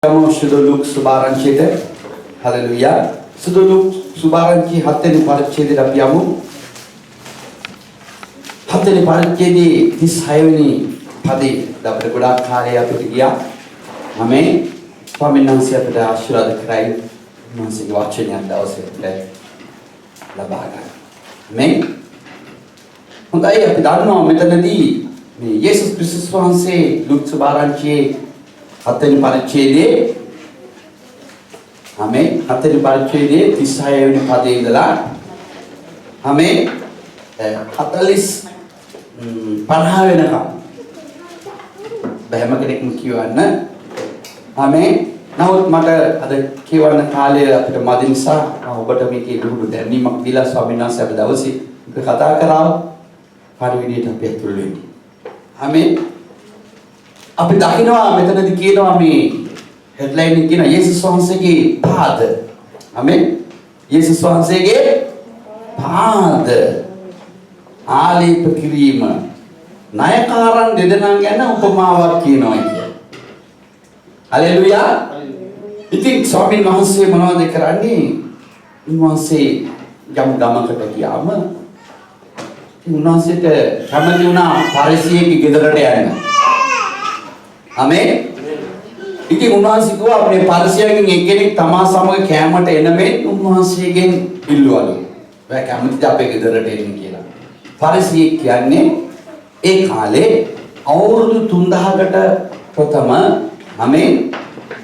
Sudoluk Subaranchete, Hallelujah. Sudoluk Subaranchi Hateni Parachedi Rapiamu Hateni Parachedi, this Hayoni Padi, the Preguda Karia Petigia, Amen. Faminansia Peda Shura the Cry, Nancy watching and those La Baga. Amen. And I have done no metanadi, Jesus Christus Fancy, Luke Subaranchi. Hateni Parachedi, Amen. Hateni Parachedi, this Hayoni Padilla, Amen. Hatalis Parhavenaka Bahamakic Mukiana, Amen. Now, matter at the Kiwana Kale after Madinsa, Obatamiki, Dani Makila, Sabina Sabdawsi, the Hatakara, how do we need to pay to live? Amen. අපි දකිනවා මෙතනදී කියනවා මේ headline එක කියන යේසුස් වහන්සේගේ පාද. ආමෙන්. යේසුස් වහන්සේගේ පාද ආලේප කිරීම ණයකාරන් දෙදෙනා ගැන උපමාවක් කියනවා කියන්නේ. හලෙලුයා. ඉතින් ස්වාමීන් වහන්සේ මොනවද කරන්නේ? උන්වහන්සේ යම් ගමකට ගියාම උන්වහන්සේට කැමති වුණා පරිසීයගේ ගෙදරට යන්න. Amen. ඉතින් උන්වහන්සේ කිව්වා අපේ පරිසරයෙන් එක්කෙනෙක් තමා සමග කැමරට එන මේ උන්වහන්සේගෙන් ඉල්ලුවලු. ඔයා කැමතිද අපේ ගෙදරට එන්න කියලා. පරිසරය කියන්නේ ඒ කාලේ අවුරුදු 3000කට ප්‍රථම ආමෙන්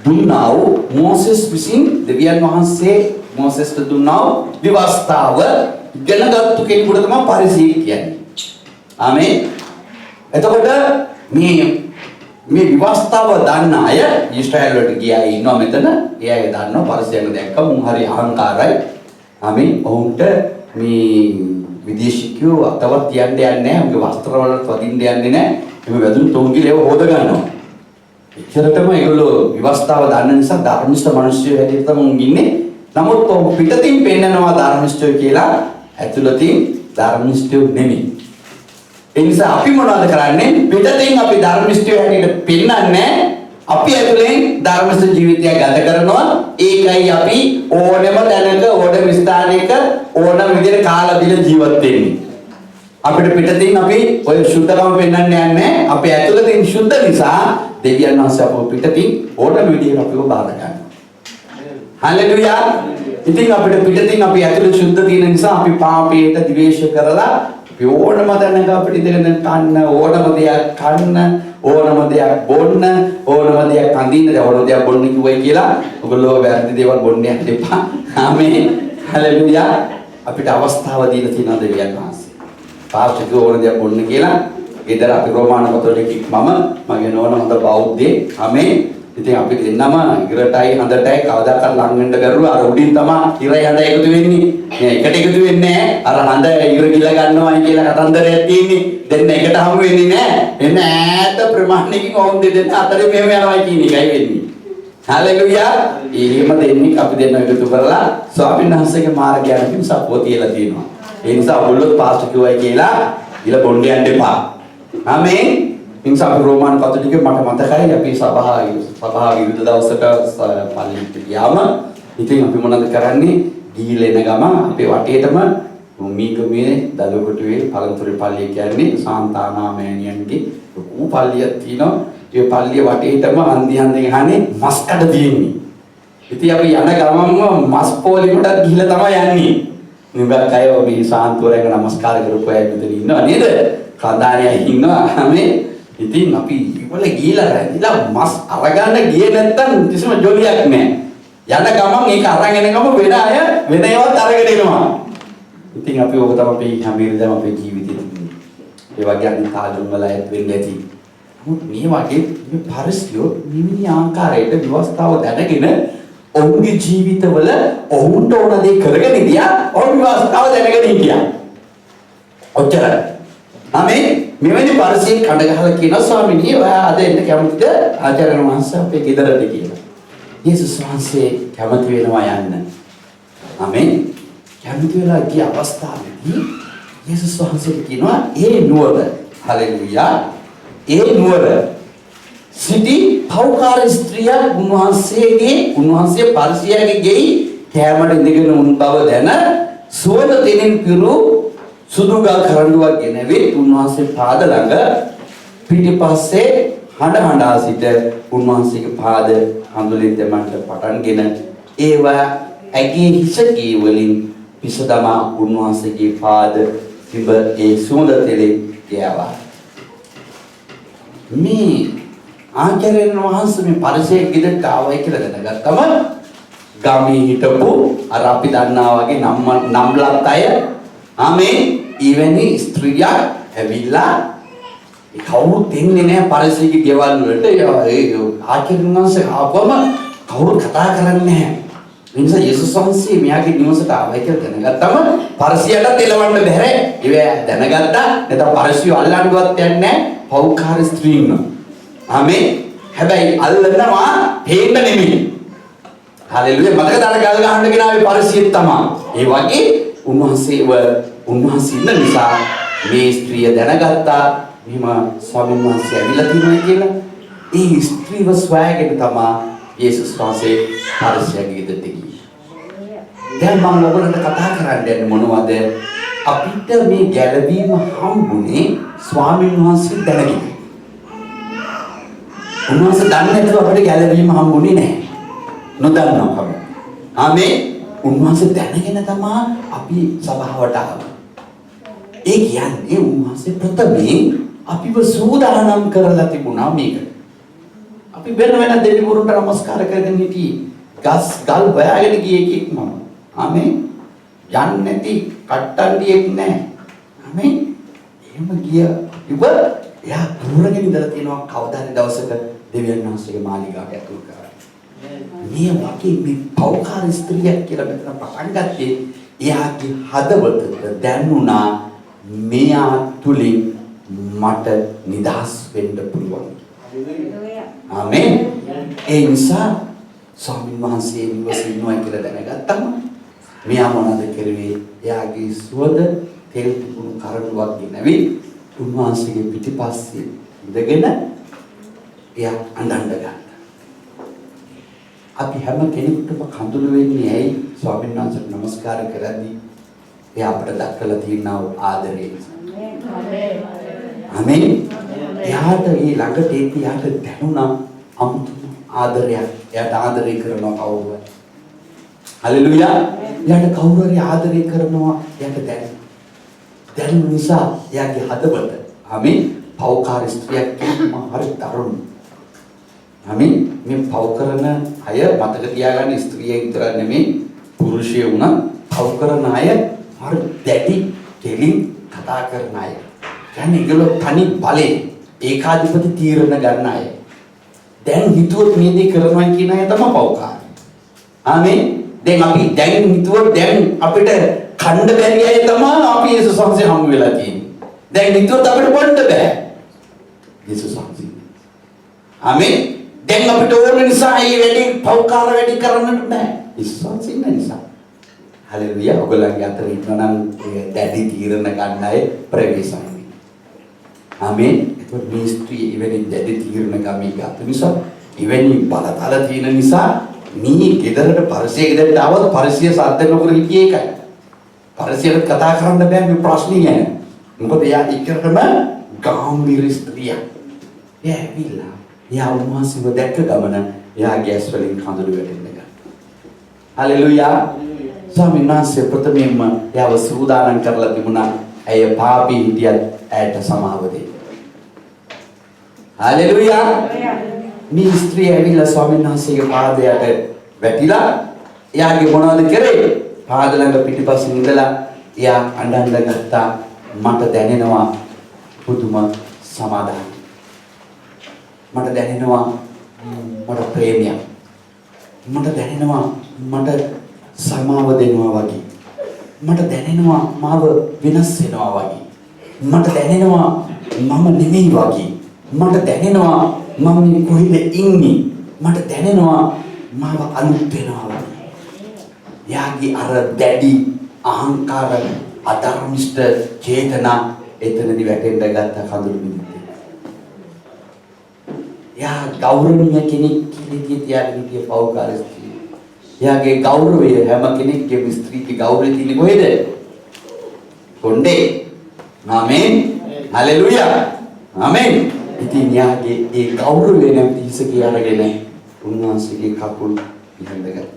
දුන්නා වූ මොසෙස් විසින් දෙවියන් වහන්සේ මොසෙස්ට දුන්නා වූ විවස්ථාව ඉගෙනගත්තු කෙනෙකුට තමයි පරිසරය කියන්නේ. ආමෙන්. එතකොට මේ විවස්ථාව දන්න අය ඊශ්‍රායල් වලට ගියා ඉන්නවා මෙතන. ඒ අය දන්නවා පරිසරයෙන් දැක්කම උන් හරි අහංකාරයි. ආමෙන්. ඔවුන්ට මේ විදේශිකයෝ අතවත් තියන්න යන්නේ නැහැ. උන්ගේ වස්ත්‍ර වලට වදින්න යන්නේ නැහැ. මේ වැදුණු තොංගිලේව හොද ගන්නවා. එච්චරටම ඒගොල්ලෝ විවස්ථාව දන්න නිසා ධර්මිෂ්ඨ මිනිස්සු හැටියට තමයි උන් ඉන්නේ. නමුත් ඔව් පිටතින් පෙන්නනවා ධර්මිෂ්ඨයෝ කියලා. ඇතුළතින් ධර්මිෂ්ඨයෝ නෙමෙයි. එනිසා අපි මොනවද කරන්නේ? පිටතින් අපි ධර්මිෂ්ඨය හැටියට පෙන්වන්නේ අපි ඇතුලෙන් ධර්මස්ථ ජීවිතයක් ගත කරනවා. ඒකයි අපි ඕනම තැනක ඕනම ස්ථානයක ඕනම විදිහට කාලා දින ජීවත් වෙන්නේ. අපිට පිටතින් අපි ඔය සුද්ධකම පෙන්වන්නේ නැහැ. අපි ඇතුලෙන් සුද්ධ නිසා දෙවියන් වහන්සේ අපව පිටතින් ඕනම විදිහට අපිව බාර ගන්නවා. හලෙලුයා. ඉතින් අපිට පිටතින් අපි ඇතුලේ සුද්ධ තියෙන නිසා අපි පාපයට ද්වේෂ කරලා ඕනම දැනග අපිට ඉඳගෙන කන්න ඕනම දෙයක් කන්න ඕනම දෙයක් බොන්න ඕනම දෙයක් අඳින්න ඕනම දෙයක් බොන්න කිව්වයි කියලා ඔයගොල්ලෝ වැරදි දේවල් බොන්න යන්න එපා. ආමේන්. හලෙලුයා. අපිට අවස්ථාව දීලා තියෙනවා දෙවියන් වහන්සේ. පාස්ටර් ඕන දෙයක් බොන්න කියලා ගෙදර අපි රෝමාන කතෝලිකෙක් මගේ නෝන හොඳ බෞද්ධයෙක්. ආමේන්. ඉතින් අපි දෙන්නම ඉරටයි හඳටයි කවදාකවත් ලං වෙන්න බැරුව අර උඩින් තමයි ඉරයි හඳ එකතු වෙන්නේ. මේ එකට එකතු වෙන්නේ නැහැ. අර හඳ ඉර ගිල ගන්නවායි කියලා කතන්දරයක් තියෙන්නේ. දෙන්න එකට හමු වෙන්නේ නැහැ. එන්න ඈත ප්‍රමාණිකින් ඕම් දෙන්න අතරේ මෙහෙම යනවා කියන එකයි වෙන්නේ. හලෙලුයා. එහෙම දෙන්නේ අපි දෙන්න එකතු කරලා ස්වාමීන් වහන්සේගේ මාර්ගය අරගෙන සපුව තියලා තියෙනවා. ඒ නිසා ඔයගොල්ලෝ පාස්ටර් කිව්වයි කියලා ඉල බොන්න යන්න එපා. ආමේන්. ඉන්සාව රෝමාන කතෝලික මට මතකයි අපි සභාව විරුද්ධ දවසක පල්ලියට ගියාම ඉතින් අපි මොනවද කරන්නේ ගිහිල්ලා එන ගම අපේ වටේටම මීගමේ දලුකොටුවේ පළතුරු පල්ලිය කියන්නේ සාන්තානා මෑණියන්ගේ ලොකු පල්ලියක් තියෙනවා. ඒ පල්ලිය වටේටම හන්දියෙන් ගහන්නේ මස් කඩ තියෙන්නේ. ඉතින් අපි යන ගමන්ම මස් පොලිමට ගිහිල්ලා තමයි යන්නේ. නිබක් අය මේ සාන්තුවරයක නමස්කාර කරපු අය මෙතන ඉන්නවා නේද? කන්දාරිය ඉන්නවා. මේ ඉතින් අපි ඉවල ගිහිලා රැඳිලා මස් අරගන්න ගියේ නැත්තම් කිසිම ජොලියක් නැහැ. යන ගමන් ඒක අරගෙන ගම වෙන අය වෙන ඒවත් අරගෙන එනවා. ඉතින් අපි ඕක තමයි හැමෝටම අපේ ජීවිතේ ඒ වගේ අනිතාලුම් වල ඇත් වෙන්න ඇති. නමුත් මේ වගේ මේ පරිස්තියෝ නිමිනි ආකාරයට විවස්ථාව දැනගෙන ඔවුන්ගේ ජීවිතවල ඔවුන්ට ඕන දේ කරගෙන ගියා. ඔවුන් විවස්ථාව දැනගෙන හිටියා. ඔච්චරයි. ආමේන්. මෙවැනි පරිසරයක කඩ ගහලා කියනවා ස්වාමීනි ඔයා අද එන්න කැමතිද ආචාර්ය වහන්සේ අපේ ගෙදරට කියලා. යේසුස් වහන්සේ කැමති වෙනවා යන්න. ආමේන්. කැමති වෙලා ගිය අවස්ථාවේදී යේසුස් වහන්සේ කියනවා ඒ නුවර හලෙලුයා ඒ නුවර සිටි පෞකාර ස්ත්‍රිය උන්වහන්සේ පරිසයගේ ගෙයි කැමරේ ඉඳගෙන උන් බව දැන සුවඳ දෙනින් පිරු සුදුගල් කරඬුවක් ගෙනවිත් උන්වහන්සේ පාද ළඟ පිටිපස්සේ හඬා සිට උන්වහන්සේගේ පාද හඳුලින් දෙමන්ට පටන්ගෙන ඒවා ඇගේ හිසකී වලින් පිසදමා උන්වහන්සේගේ පාද තිබ ඒ සුවඳ තෙලේ ගෑවා. මේ ආචාර්යයන් වහන්සේ මේ පරිසරයේ ගෙදරට ආවයි කියලා දැනගත්තම ගමේ හිටපු අර අපි දන්නා වගේ නම්ලත් අය ආමේ ඊවැනි ස්ත්‍රියක් ඇවිල්ලා කවුරුත් දෙන්නේ නැහැ පරිසරයේ ගෙවල් වලට ඒ ආචාර්යයන් වහන්සේ ආවම කවුරුත් කතා කරන්නේ නැහැ. ඒ නිසා යේසුස් වහන්සේ මෙයාගේ නිවසට ආවයි කියලා දැනගත්තම පරිසරයට තෙලවන්න බැහැ. ඒවා දැනගත්තා. නැත්නම් පරිසරය අල්ලන්නවත් යන්නේ නැහැ. පෞකාර ස්ත්‍රීන්. ආමේ. හැබැයි අල්ලනවා හේන්න නෙමෙයි. හalleluya. මතක දාලා ගල් ගහන්න ගෙනාවේ පරිසරය තමයි. ඒ වගේ උන්වහන්සේ ඉන්න නිසා මේ ස්ත්‍රිය දැනගත්තා මෙහිම ස්වාමීන් වහන්සේ ඇවිල්ලා තියෙනවා කියලා. ඒ ස්ත්‍රීව සොයාගෙන තමයි යේසුස් වහන්සේ පරිසරයේ ගෙදරට ගියේ. දැන් මම ඔයගොල්ලන්ට කතා කරන්න යන්නේ මොනවද? අපිට මේ ගැලවීම හම්බුනේ ස්වාමීන් වහන්සේ දැනගෙන. උන්වහන්සේ දන්නේ නැතුව අපිට ගැලවීම හම්බුනේ නැහැ. නොදන්නවකම. ආමේ. උන්වහන්සේ දැනගෙන තමයි අපි සභාවට ආවේ. ඒ කියන්නේ උන්වහන්සේ ප්‍රථමයෙන් අපිව සූදානම් කරලා තිබුණා මේකට. අපි වෙන දෙවිවරුන්ට නමස්කාර කරගෙන හිටියේ. ගල් හොයාගෙන ගියේ එකෙක් මම. ආමේ. යන්නේ නැති කට්ටන්ඩියෙක් නැහැ. ආමේ. එහෙම ගිය ඉව එයා දුරගෙන ඉඳලා තියෙනවා කවදා හරි දවසක දෙවියන් වහන්සේගේ මාලිගාවට ඇතුල් කරා. මේ වගේ මේ පෞකාර ස්ත්‍රියක් කියලා මෙතන පටන් ගත්තේ එයාගේ හදවතට දැනුණා මෙයා තුලින් මට නිදහස් වෙන්න පුළුවන්. ආමේන්. ඒ නිසා ස්වාමීන් වහන්සේ නිවසේ ඉන්නවා කියලා දැනගත්තම මෙයා මොනවද කරුවේ? එයාගේ සුවඳ තෙල් තිබුණු කරඬුවක් ගෙනවිත් උන්වහන්සේගේ පිටිපස්සේ ඉඳගෙන එයා අඬන්න ගත්තා. අපි හැම කෙනෙකුටම කඳුළු වෙන්නේ ඇයි? ස්වාමීන් වහන්සේට නමස්කාර කරද්දී එයා අපට දක්වලා තියෙනා ආදරය. ආමේන්. එයාට මේ ළඟට එයාට දැනුණා අමුතු ආදරයක්. එයාට ආදරය කරනවා කවුරු? හalleluya. එයාට කවුරු හරි ආදරය කරනවා එයාට දැනුන නිසා එයාගේ හදවත ආමේන් පෞකාර ස්ත්‍රියක් කියනවා හරි දරුණු. ආමේන්. මේ පෞ කරන අය මතක තියාගන්න ස්ත්‍රිය විතර නෙමෙයි පුරුෂය වුණා පෞ කරන අය හරි දැඩි දෙලින් කතා කරන අය. කියන්නේ ඒගොල්ලෝ තනි බලේ ඒකාධිපති තීරණ ගන්න අය. දැන් හිතුවොත් මේ දේ කරනවා කියන අය තමයි පෞකාර. ආමේන්. දැන් අපි දැන් හිතුවොත් දැන් අපිට ඛණ්ඩ බැරි අය තමයි අපි යේසුස් වහන්සේ හමු වෙලා තියෙන්නේ. දැන් හිතුවොත් අපිට බොන්න බෑ. යේසුස් වහන්සේ. ආමේන්. දැන් අපිට ඕන නිසා මේ වැඩි පෞකාර වැඩි කරන්නට බෑ. යේසුස් වහන්සේ ඉන්න නිසා. හalleluya. ඔයගොල්ලන්ගේ අතර ඉන්නනම් දැඩි තීරණ ගන්න අය ප්‍රවේශයි. ආමේන්. ඒක මේ ස්ත්‍රී ඉවෙනි දැඩි තීරණ ගමී ගත නිසා ඉවෙනි බලතල තියෙන නිසා මේ ගෙදරට පරිසය ගෙදරට ආවොත් පරිසය සාධ්‍ය නොකර හිටියේ එකයි. පරිසයට කතා කරන්න බෑ මේ ප්‍රශ්නේ ගැන. මොකද එයා ඉක්කරටම ගාම්භීර ස්ත්‍රියක්. එයා ඇවිල්ලා එයා උන්වහන්සේව දැක්ක ගමන එයා ගෑස් වලින් කඳුළු වැටෙන්න ගත්තා. හalleluya. ස්වාමීන් වහන්සේ ප්‍රථමයෙන්ම එයාව සූදානම් කරලා තිබුණා. ඇය පාපී හිටියත් ඇයට සමාව දෙන්න. හalleluya. මේ ස්ත්‍රිය ඇවිල්ලා ස්වාමීන් වහන්සේගේ පාදයට වැටිලා එයාගේ මොනවද කරේ? පාද ළඟ පිටිපස්සෙන් ඉඳලා එයා අඬන්න ගත්තා. මට දැනෙනවා පුදුම සමාදානයක්. මට දැනෙනවා මට ප්‍රේමයක්. මට දැනෙනවා මට සමාව දෙනවා වගේ. මට දැනෙනවා මාව වෙනස් වෙනවා වගේ. මට දැනෙනවා මම නෙමෙයි වගේ. මට දැනෙනවා මම මේ කොහෙද ඉන්නේ? මට දැනෙනවා මාව අලුත් වෙනවා වගේ. යාගේ අර දැඩි අහංකාර අධර්මිෂ්ඨ චේතනා එතනදි වැටෙන්න ගත්ත කඳුළු මිනිත්තු. එයා ගෞරවණීය කෙනෙක් කියලා තියාගෙන ඉතිය පෞකාරස්ත්‍රී. එයාගේ ගෞරවය හැම කෙනෙක්ගේම ස්ත්‍රීගේ ගෞරවය තියෙන්නේ කොහෙද? කොණ්ඩේ. ආමෙන්. හලෙලූයා. ආමෙන්. ඉතින් එයාගේ ඒ ගෞරවය නැති හිසකේ අරගෙන උන්වහන්සේගේ කකුල් පිහඳගත්තා.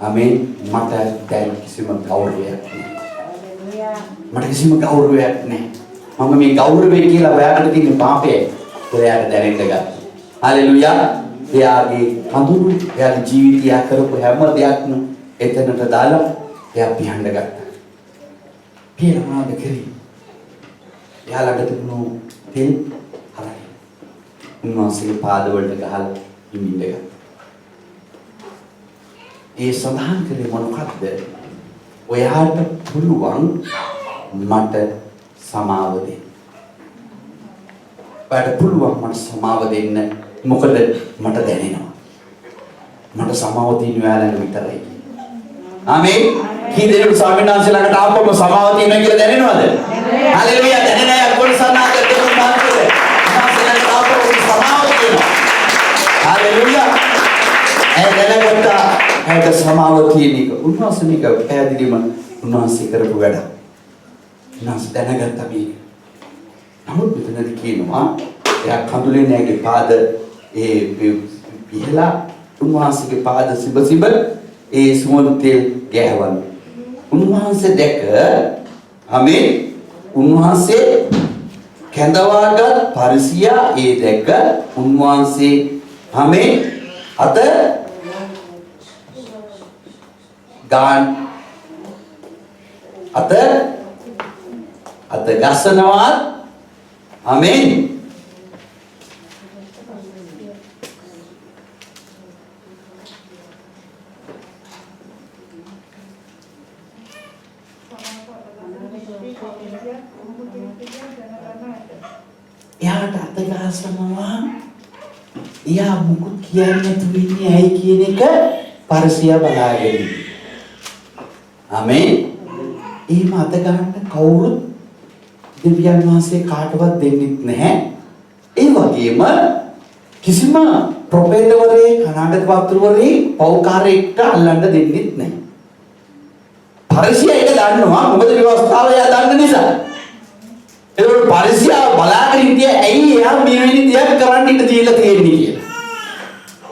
ආමෙන්. මට දැන් කිසිම ගෞරවයක් නැහැ. මට කිසිම ගෞරවයක් නැහැ. මම මේ ගෞරවය කියලා ඔයාලට තියෙන පාපය ඔයාලට දැනෙන්න ගත්තා. හලෙලූයා. එයාගේ කඳුළු එයාගේ ජීවිතය කරපු හැම දෙයක්ම එතනට දාලා එයා පිහඬ ගත්තා. පියනවාද කරේ. එයාලට තිබුණු තෙල් හරයි. උන්වහන්සේගේ පාදවලට ගහලා ඉඳින්න ගත්තා. ඒ සඳහන් කරේ මොනවද? ඔයාට පුළුවන් මට සමාව දෙන්න. ඔයාට පුළුවන් මට සමාව දෙන්න. මොකද මට දැනෙනවා. මට සමාව තියෙන ඔයාලට විතරයි. ආමේන්. කී දෙනෙකුට ස්වාමීන් වහන්සේ ළඟට ආපම සමාව තියෙනවා කියලා දැනෙනවද? හලෙලූයා. දැනෙන අය කොටසනාක දෙතුන් මාත්‍රේ. වහන්සේලාට ආපම සමාව තියෙනවා. හලෙලූයා. දැනගත්තා ඇයට සමාව තියෙන එක. උන්වහන්සේ මේක පැහැදිලිවම උන්වහන්සේ කරපු වැඩ. උන්වහන්සේ දැනගත්තා මේක. නමුත් මෙතනදී කියනවා එයා කඳුලෙන් ඇගේ පාද පිහලා උන්වහන්සේගේ පාද සිබ ඒ සුවඳ තෙල් ගෑවන. උන්වහන්සේ දැක ආමේන්. උන්වහන්සේ කැඳවාගත් පරිසියා ඒ දැක උන්වහන්සේ ආමේන් අත ගාන් අත ගසනවා. ආමේන්. එයාට අත ගහනවා. එයා මුකුත් කියන්නේ නැතුව ඉන්නේ ඇයි කියන එක පරිසියා බලාගෙන. ආමේන්. එහෙම අත ගන්න කවුරුත් දෙවියන් වහන්සේ කාටවත් දෙන්නෙත් නැහැ. ඒ වගේම කිසිම ප්‍රොපේතවරේ අනාගත වතුරවරේ පෞකාරයෙක්ට අල්ලන්න දෙන්නෙත් නැහැ. පරිසියා ඒක දන්නවා. මොකද විවස්ථාව එයා දන්න නිසා. ඒකට පරිසියා බලාගෙන ඉන්නේ ඇයි එයා මේ වෙලෙදි දෙයක් කරන්න ඉන්න දීලා තියෙන්නේ කියලා.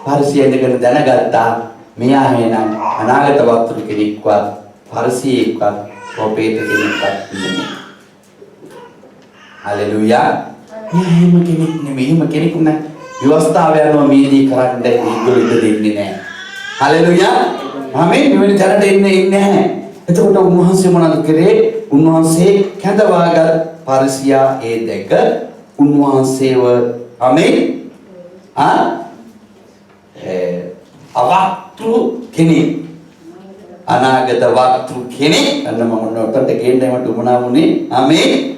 පරිසියා ඉඳගෙන දැනගත්තා මෙයා හේනම් අනාගත වතුර කෙනෙක්වත් පරිසියෙක්වත් ප්‍රොපේත කෙනෙක්වත් නෙමෙයි. හලෙලූයා. එහෙම කෙනෙක් නෙමෙයි. එහෙම කෙනෙක් නම් විවස්ථාව යනවා මේ දේ කරන්න ඒගොල්ලෝ ඉඳ දෙන්නේ නැහැ. හලෙලූයා. ආමේන්. මෙවැනි තැනට එන්නේ නැහැ. එතකොට උන්වහන්සේ මොනවද කරේ? උන්වහන්සේ කැඳවාගත් පරිසියා ඒ දැක උන්වහන්සේව ආමේන් අවක්තු කෙනෙක් අනාගත වක්තු කෙනෙක් අන්න මම නොටට ගේන්න මට උමනා වුණේ ආමේන්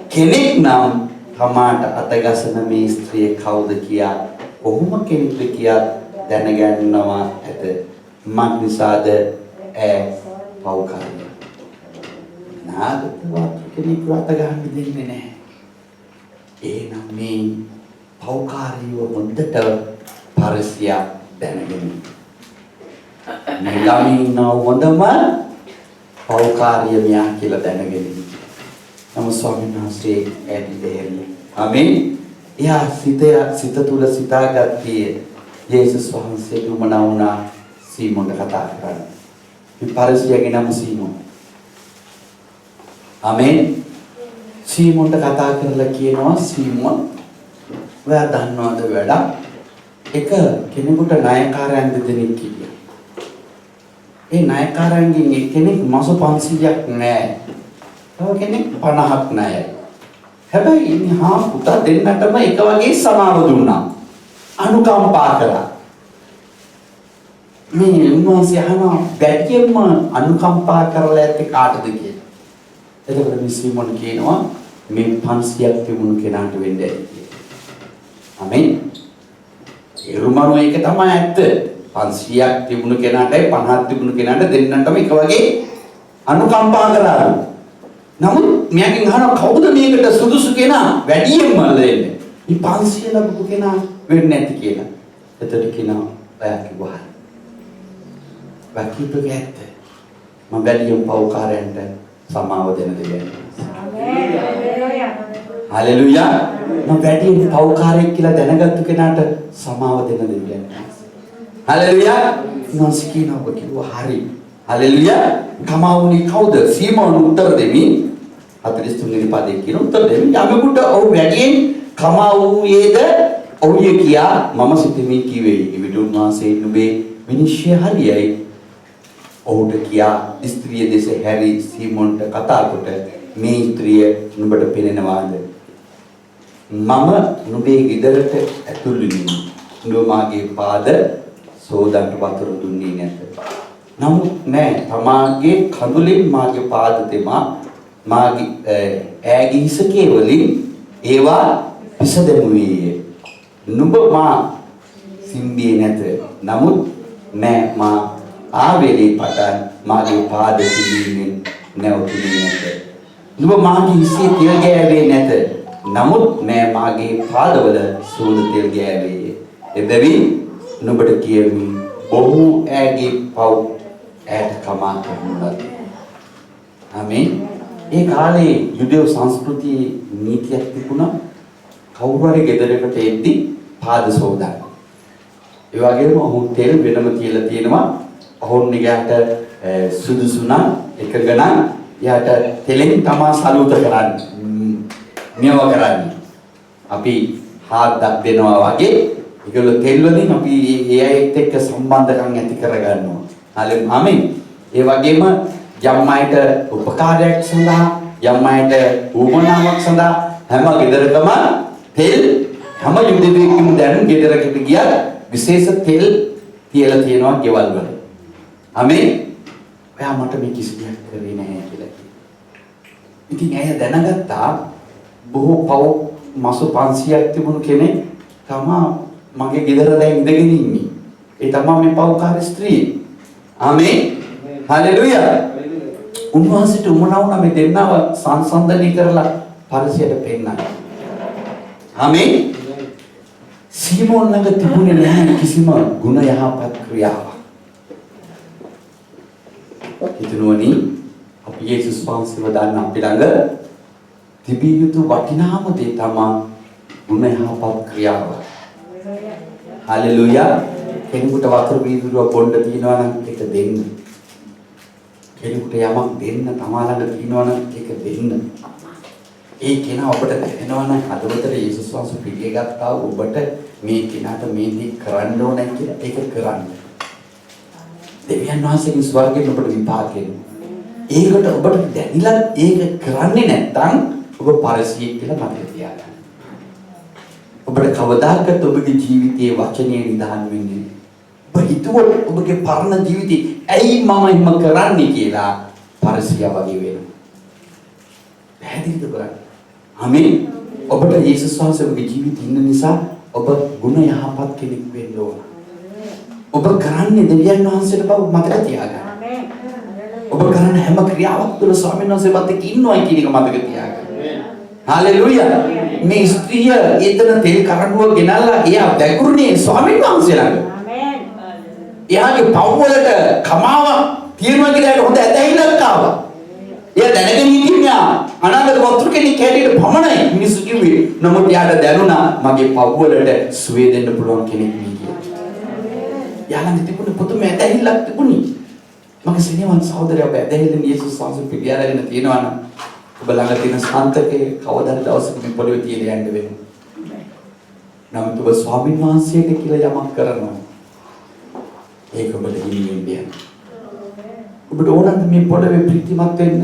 කෙනෙක් නම් තමාට අතගසන මේ ස්ත්‍රිය කවුද කියා කොහොම කෙනෙක්ද කියා දැනගන්නවා ඇත. මක් නිසාද පෞකාරය. නාගත වක්තු කෙනෙක් අත ගන්න දෙන්නේ නැහැ. එහෙනම් මේ පෞකාරියව හොඳට පරිසියා දැනගෙන මේ ළමයි ඉන්නව හොඳම පෞකාරිය මෙයා කියලා දැනගෙන. නමුත් ස්වාමීන් වහන්සේ ඇවිල්ලා ආමේන්. එයා සිත තුල සිතාගත්තේ යේසුස් වහන්සේට උමනා වුණා සීමොන්ට කතා කරන්න. මේ පරිසියාගේ නම සීමොන්. ආමේන්. සීමොන්ට කතා කරලා කියනවා සීමොන් ඔයා දන්නවද වැඩක්? එක කෙනෙකුට ණයකාරයන් දෙදෙනෙක් කිව්වා. ඒ ණයකාරයන්ගෙන් එක්කෙනෙක් මාස 500ක් නැහැ. තව කෙනෙක් 50ක් නැහැ. හැබැයි මහා පුතා දෙන්නටම එක වගේ සමාව දුන්නා. අනුකම්පා කළා. මේ උන්වහන්සේ අහනවා ගැටියෙන්ම අනුකම්පා කරලා ඇත්තේ කාටද කියලා. එතකොට මේ සීමොන් කියනවා මේ 500ක් තිබුණු කෙනාට වෙන්නේ කියලා. ආමේන්. ඒරුමනෝ ඒක තමයි ඇත්ත. 500ක් තිබුණු කෙනාටයි 50ක් තිබුණු කෙනාට දෙන්නටම එක වගේ අනුකම්පා කරා. නමුත් මෙයාගෙන් අහනවා කවුද මේකට සුදුසු කෙනා වැඩියෙන්ම දෙන්නේ? මේ 500 ලැබුව කෙනා වෙන්නේ නැති කියලා. එතකොට කෙනා ඔයා කිව්වා. වකීපගේ ඇත්ත. මම වැඩියෙන් පව්කාරයන්ට සමාව දෙන දෙයක්. හලෙලුයා. මම වැඩියෙන් පව්කාරයෙක් කියලා දැනගත්තු කෙනාට සමාව දෙන දෙයක්. හලෙලුයා. නොසිකිනව කිව්වා හරි. හලෙලුයා. කමාවුනි කවුද? සීමෝන් උත්තර දෙමි. 43 වෙනි පදේ කියන උත්තර දෙමි. යමෙකුට ඔහු වැඩියෙන් කමාවුයේද ඔහුය කියා මම සිතමි කිවේ. විදුන් වාසේ නුඹේ විනිශ්චය හරියයි. ඔහුට කියා ස්ත්‍රිය දෙස හැරි සීමොන්ට කතා කොට මේ ස්ත්‍රිය නුඹට පෙනෙනවාද? මම නුඹේ ගෙදරට ඇතුළු වෙමි. නුඹ මාගේ පාද සෝදන්ට වතුර දුන්නේ නැත. නමුත් නෑ තමාගේ කඳුලින් මාගේ පාද දෙමා මාගේ ඈගේ හිසකේ වලින් ඒවා පිසදෙමුවේ. නුඹ මා සිම්බියේ නැත. නමුත් නෑ මා ආවේලේ පටන් මාගේ පාද සිඹීමෙන් නැවතුනේ නැත. නුඹ මාගේ හිසේ තෙල් ගෑවේ නැත. නමුත් නෑ මාගේ පාදවල සූද තෙල් ගෑවේ. එබැවින් නුඹට කියමි ඔහු ඈගේ පව් ඈට කමා කරනවා. ආමේන්. ඒ කාලේ යුදෙව් සංස්කෘතියේ නීතියක් තිබුණා. කවුරු හරි ගෙදරකට එද්දි පාද සෝදන්න. ඒ වගේම ඔහු තෙල් වෙනම තියලා තියෙනවා. ඔහුන් යාට සුදුසු නම් එක ගණන් යාට තෙලෙන් තමා සලූත කරන්නේ. නියම කරන්නේ. අපි හාද්දක් දෙනවා වගේ ඒගොල්ලෝ තෙල් වලින් අපි ඒ අයත් එක්ක සම්බන්ධකම් ඇති කරගන්නවා. ආමේන්. ඒ වගේම යම් අයට උපකාරයක් සඳහා යම් අයට උවමනාවක් සඳහා හැම ගෙදරකම තෙල් හැම යුදෙකම දැන් ගෙදරකට ගියා විශේෂ තෙල් තියලා තියෙනවා ගෙවල් වල. ආමේන්. ඔයා මට මේ කිසි දෙයක් කරේ නැහැ කියලා කිව්වා. ඉතින් ඇය දැනගත්තා බොහෝ පව් මාසු 500ක් තිබුණු කෙනෙක් තමා මගේ ගෙදර දැන් ඉඳගෙන ඉන්නේ. ඒ තමා මේ පව්කාර ස්ත්‍රිය. ආමේන්. හලෙලුයා. උන්වහන්සේට උමනාවුන මේ දෙන්නව සංසන්දනය කරලා පරිසයට පෙන්නනවා. ආමේන්. සීමෝන් ළඟ තිබුණේ නැහැ කිසිම ගුණ යහපත් ක්‍රියාවක්. හිතනුවනි අපි යේසුස් වහන්සේව දාන්න අපි ළඟ තිබිය යුතු වටිනාම දේ තමයි ගුණ යහපත් ක්‍රියාව. හලෙලුයා. කෙනෙකුට වතුර වීදුරුව බොන්න තියනවා නම් ඒක දෙන්න. කෙනෙකුට යමක් දෙන්න තමා ළඟ තියනවා නම් ඒක දෙන්න. ඒ කෙනා ඔබට දැනෙනවා නම් හදවතට යේසුස් වහන්සේ පිළිග ගත්තා ඔබට මේ කෙනාට මේ දේ කරන්න ඕනේ කියලා ඒක කරන්න. දෙවියන් වහන්සේගේ ස්වර්ගයෙන් ඔබට විපාක දෙනවා. ඒකට ඔබට දැනිලා ඒක කරන්නේ නැත්නම් ඔබ පරිසියෙක් කියලා මතක තියාගන්න. ඔබට කවදාකවත් ඔබගේ ජීවිතයේ වචනය නිදහන් වෙන්නේ නැහැ. ඔබ හිතුවොත් ඔබගේ පරණ ජීවිතේ ඇයි මම එහෙම කරන්නේ කියලා පරිසියා වගේ වෙනවා. පැහැදිලිද බලන්න. ආමේන්. ඔබට යේසුස් වහන්සේ ඔබගේ ජීවිතේ ඉන්න නිසා ඔබ ගුණ යහපත් කෙනෙක් වෙන්න ඕන. ඔබ කරන්නේ දෙවියන් වහන්සේට බව මතක තියාගන්න. ආමේන්. ඔබ කරන හැම ක්‍රියාවක් තුළ ස්වාමීන් වහන්සේවත් එක්ක ඉන්නවා කියන එක මතක තියාගන්න. හලෙලුයා. මේ ස්ත්‍රිය එතන තෙල් කරඬුව ගෙනල්ලා එයා වැගුරුනේ ස්වාමීන් වහන්සේ ළඟ. ආමේන්. එයාගේ පව් වලට කමාව තියෙනවා කියලා හොඳ ඇදහිල්ලක් ආවා. එයා දැනගෙන හිටියා අනාගත වතුර කෙනෙක් හැටියට පමණයි මිනිස්සු කිව්වේ. නමුත් එයාට දැනුණා මගේ පව් වලට සුවේ දෙන්න පුළුවන් කෙනෙක් මේ කියලා. යාළඟ තිබුණ පුදුම ඇදහිල්ලක් තිබුණේ. මගේ සිනවන් සහෝදරයා ඔබ ඇදහිල්ලෙන් යේසුස් වහන්සේ පිළිඅරගෙන තියෙනවා නම් ඔබ ළඟ තියෙන සාන්තකේ කවදාද දවසක මේ පොළවේ තියලා යන්න වෙනවා. නමුත් ඔබ ස්වාමීන් වහන්සේට කියලා යමක් කරනවා. ඒක ඔබට හිමින් වෙන්න. ඔබට ඕනද මේ පොළවේ ප්‍රීතිමත් වෙන්න?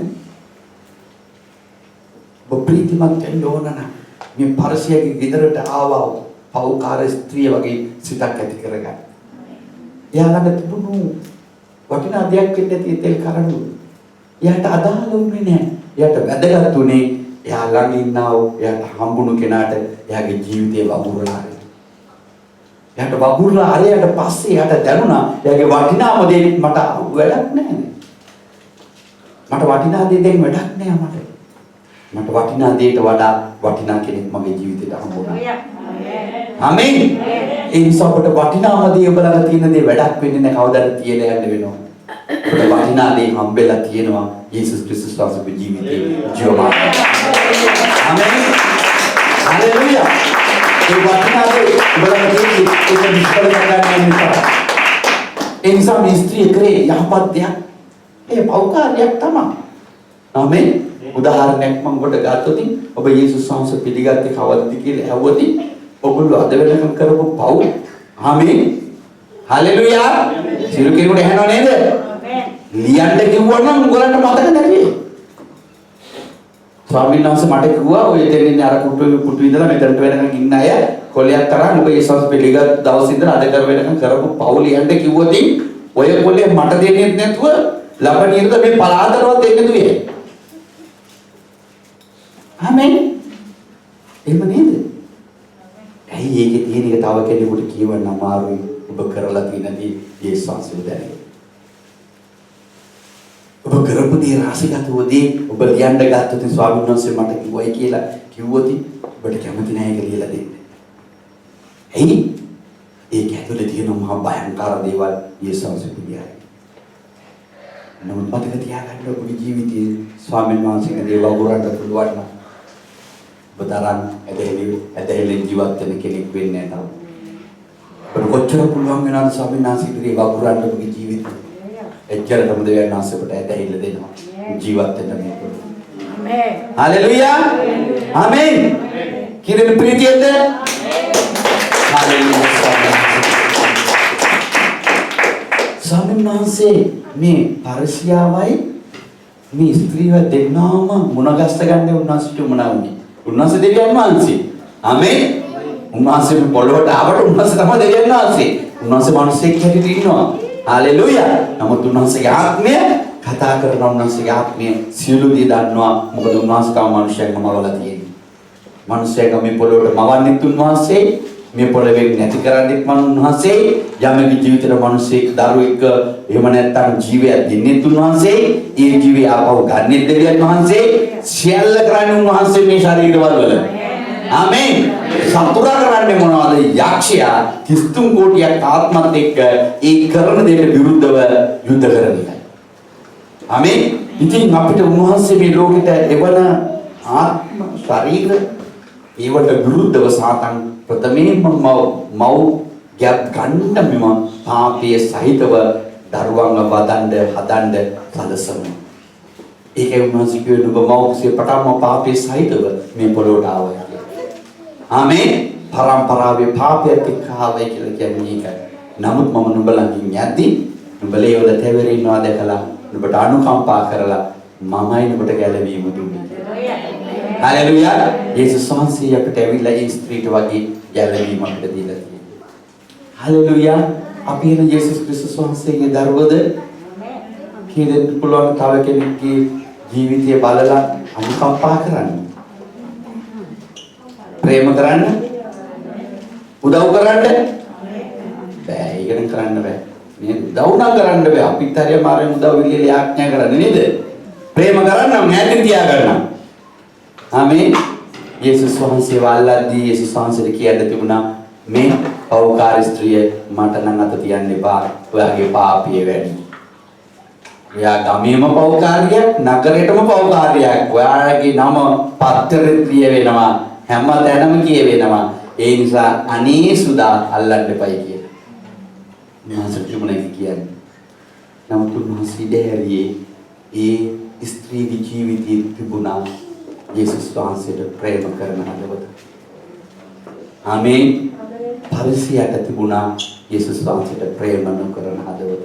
ඔබ ප්‍රීතිමත් වෙන්න ඕන නම් මේ පරිසයගේ ගෙදරට ආවා පෞකාර ස්ත්‍රිය වගේ සිතක් ඇති කරගන්න. එයාලට තිබුණු වටිනා දෙයක් වෙන්න ඇති තෙල් කරඬු. එයාට අදාළ වුණේ නැහැ. එයාට වැදගත් උනේ එයා ළඟ ඉන්නව එයාට හම්බුණු කෙනාට එයාගේ ජීවිතේ වගුරුලා ආරේ. එයාට වගුරුලා ආරයට පස්සේ එයාට දැනුණා එයාගේ වටිනාම දේ මට වැඩක් නැහැ. මට වටිනා දේ දැන් වැඩක් නැහැ මට. මට වටිනා දෙයට වඩා වටිනා කෙනෙක් මගේ ජීවිතේට හම්බුණා. ආමේන්. ඒ නිසා අපට වටිනාම දේ ඔබ ළඟ තියෙන දේ වැඩක් වෙන්නේ නැහැ කවදාද කියලා යන්න වෙනවා. ඔබට වටිනා දේ හම්බෙලා තියෙනවා යේසුස් ක්‍රිස්තුස් වහන්සේගේ ජීවිතේ ජීවමානයි. ආමේන්. හalleluya. ඒ වටිනා දේ ඔබ ළඟ තියෙන්නේ ඒක විශ්වාස කරගන්න නිසා. ඒ නිසා මේ ස්ත්‍රිය කරේ යහපත් දෙයක්. ඒ පෞකාරයක් තමයි. ආමේන්. උදාහරණයක් මම ඔබට ගත්තොත් ඔබ යේසුස් වහන්සේ පිළිගත්තේ කවදද කියලා ඇහුවොත් ඔගොල්ලෝ අද වෙනකම් කරපු පව් ආමේන් හalleluya සිරු කෙනෙකුට ඇහෙනව නේද ලියන්න කිව්වනම් උගලන්ට මතක නැති ස්වාමීන් වහන්සේ මට කිව්වා ඔය දෙන්නේ අර කුටු ඉඳලා මෙතනට වෙනකම් ඉන්න අය කොලයක් තරම් ඔබ යේසුස් පිළිගත් දවස් ඉඳලා අද කර වෙනකම් කරපු පව් ලියන්න කිව්වොත් ඔය කොලේ මට දෙන්නේ නැතුව ලබණීරද මේ පලාතරවත් දෙන්නේ දුවේ ආමේන් එහෙම නේද ඇයි ඒකේ තියෙන එක තව කෙනෙකුට කියවන්න අමාරුයි ඔබ කරලා තියෙන දේ යේසුස් වහන්සේ දැනේ ඔබ කරපු දේ රාශිගතවදී ඔබ ලියන්න ගත්තොත් ස්වාමීන් වහන්සේ මට කිව්වයි කියලා කිව්වොත් ඔබට කැමති නැහැ කියලා ලියලා දෙන්න. ඇයි? ඒක ඇතුලේ තියෙන මහා භයංකාර දේවල් යේසුස් වහන්සේ කියයි. නමුත් මතක තියාගන්න ඔබගේ ජීවිතයේ ස්වාමීන් වහන්සේගේ දේව වගුරන්න පුළුවන් නම් ඔබ තරම් ඇදහිලි ජීවත් වෙන කෙනෙක් වෙන්නේ නැහැ. ඔබ කොච්චර පුළුවන් වෙනවද ස්වාමීන් වහන්සේගේ දේව වගුරන්න ඔබගේ ජීවිතේ? එච්චරටම දෙවියන් වහන්සේට ඇදහිල්ල දෙනවා ජීවත් වෙන්න මේක. ආමේන්. හalleluya. ආමේන්. කිරෙන ප්‍රීතියද? හalleluya. ස්වාමීන් වහන්සේ මේ පරිසියාවයි මේ ස්ත්‍රීව දෙන්නාම මුණගස්ත ගන්න උන්වහන්සේට මොනවුනේ? උන්වහන්සේ දෙවියන් වහන්සේ. ආමේන්. උන්වහන්සේ පොළොවට ආවට උන්වහන්සේ තමයි දෙවියන් වහන්සේ. උන්වහන්සේ මිනිස්සෙක් හැටියට ඉන්නවා. හalleluya. නමුත් උන්වහන්සේගේ ආත්මය කතා කරන උන්වහන්සේගේ ආත්මය සියලු දේ දන්නවා. මොකද උන්වහන්සේ තම මිනිසෙක්ම මවලා තියෙන්නේ. මිනිසෙක් මේ පොළොවට මවන්නෙත් උන්වහන්සේ, මේ පොළොවේ නැති කරන්නෙත් උන්වහන්සේ, යමගේ ජීවිතේ මිනිසෙක් දරුවෙක් එහෙම නැත්නම් ජීවයක් දෙන්නෙත් උන්වහන්සේ, ඒ ජීවය ආපහු ගන්නෙත් දෙවියන් වහන්සේ, සියල්ල කරන්නේ උන්වහන්සේ මේ ශරීරවල වල. ආමේන්. සතුරා කරන්නේ මොනවද? යක්ෂයා 33 කෝටියක් ආත්මත් එක්ක ඒ කරන දෙයට විරුද්ධව යුද්ධ කරන එකයි. ආමේන්. ඉතින් අපිට උන්වහන්සේ මේ ලෝකෙට එවන ආත්ම ශරීර ඒවට විරුද්ධව සාතන් ප්‍රථමයෙන්ම මව් ගැප් ගන්න මෙම පාපයේ සහිතව දරුවන්ව වදන්න හදන්න සලසනවා. ඒකේ උන්වහන්සේ කියන ඔබ මව්සේ පටන්ම පාපයේ සහිතව මේ පොළොවට ආවා. ආමේන්. පරම්පරාවේ පාපයක් එක්ක ආවයි කියලා කියන්නේ ඒකයි. නමුත් මම නුඹ ළඟින් යද්දී නුඹලේ වල තැවරෙනවා දැකලා නුඹට අනුකම්පා කරලා මමයි නුඹට ගැලවීම දුන්නේ. හalleluya. යේසුස් වහන්සේ අපිට ඇවිල්ලා ඒ ස්ත්‍රීට වගේ ගැලවීම අපිට දීලා තියෙනවා. හalleluya. අපි එන යේසුස් ක්‍රිස්තුස් වහන්සේගේ දරුවද කීයෙන් පුළුවන් තව කෙනෙක්ගේ ජීවිතය බලලා අනුකම්පා කරන්න. ප්‍රේම කරන්න උදව් කරන්න බෑ. ඒක කරන්න බෑ නේද? උදව් නම් කරන්න බෑ. අපිත් හරිය මාරෙන් උදව් විලිය ආඥා කරන්නේ නේද? ප්‍රේම කරන්න ඈතින් තියා ගන්න. ආමේන්. යේසුස් වහන්සේ වල්ලාදී යේසුස් වහන්සේට කියන්න තිබුණා මේ පෞකාර ස්ත්‍රිය මට නම් අත තියන්න එපා. ඔයාගේ පාපිය වැඩි. ඔයා ගමේම පෞකාරියක්, නගරේටම පෞකාරියක්. ඔයාගේ නම පත්තරේ ක්‍රිය වෙනවා. හැම තැනම කියවෙනවා. ඒ නිසා අනේ සුදා අල්ලන්න එපයි කියලා. උන්වහන්සේ කිව්වනේ කියන්නේ. නමුත් උන්වහන්සේ දැරියේ ඒ ස්ත්‍රීගේ ජීවිතයේ තිබුණා යේසුස් වහන්සේට ප්‍රේම කරන හදවත. ආමේන්. පරිසියට තිබුණා යේසුස් වහන්සේට ප්‍රේම නොකරන හදවත.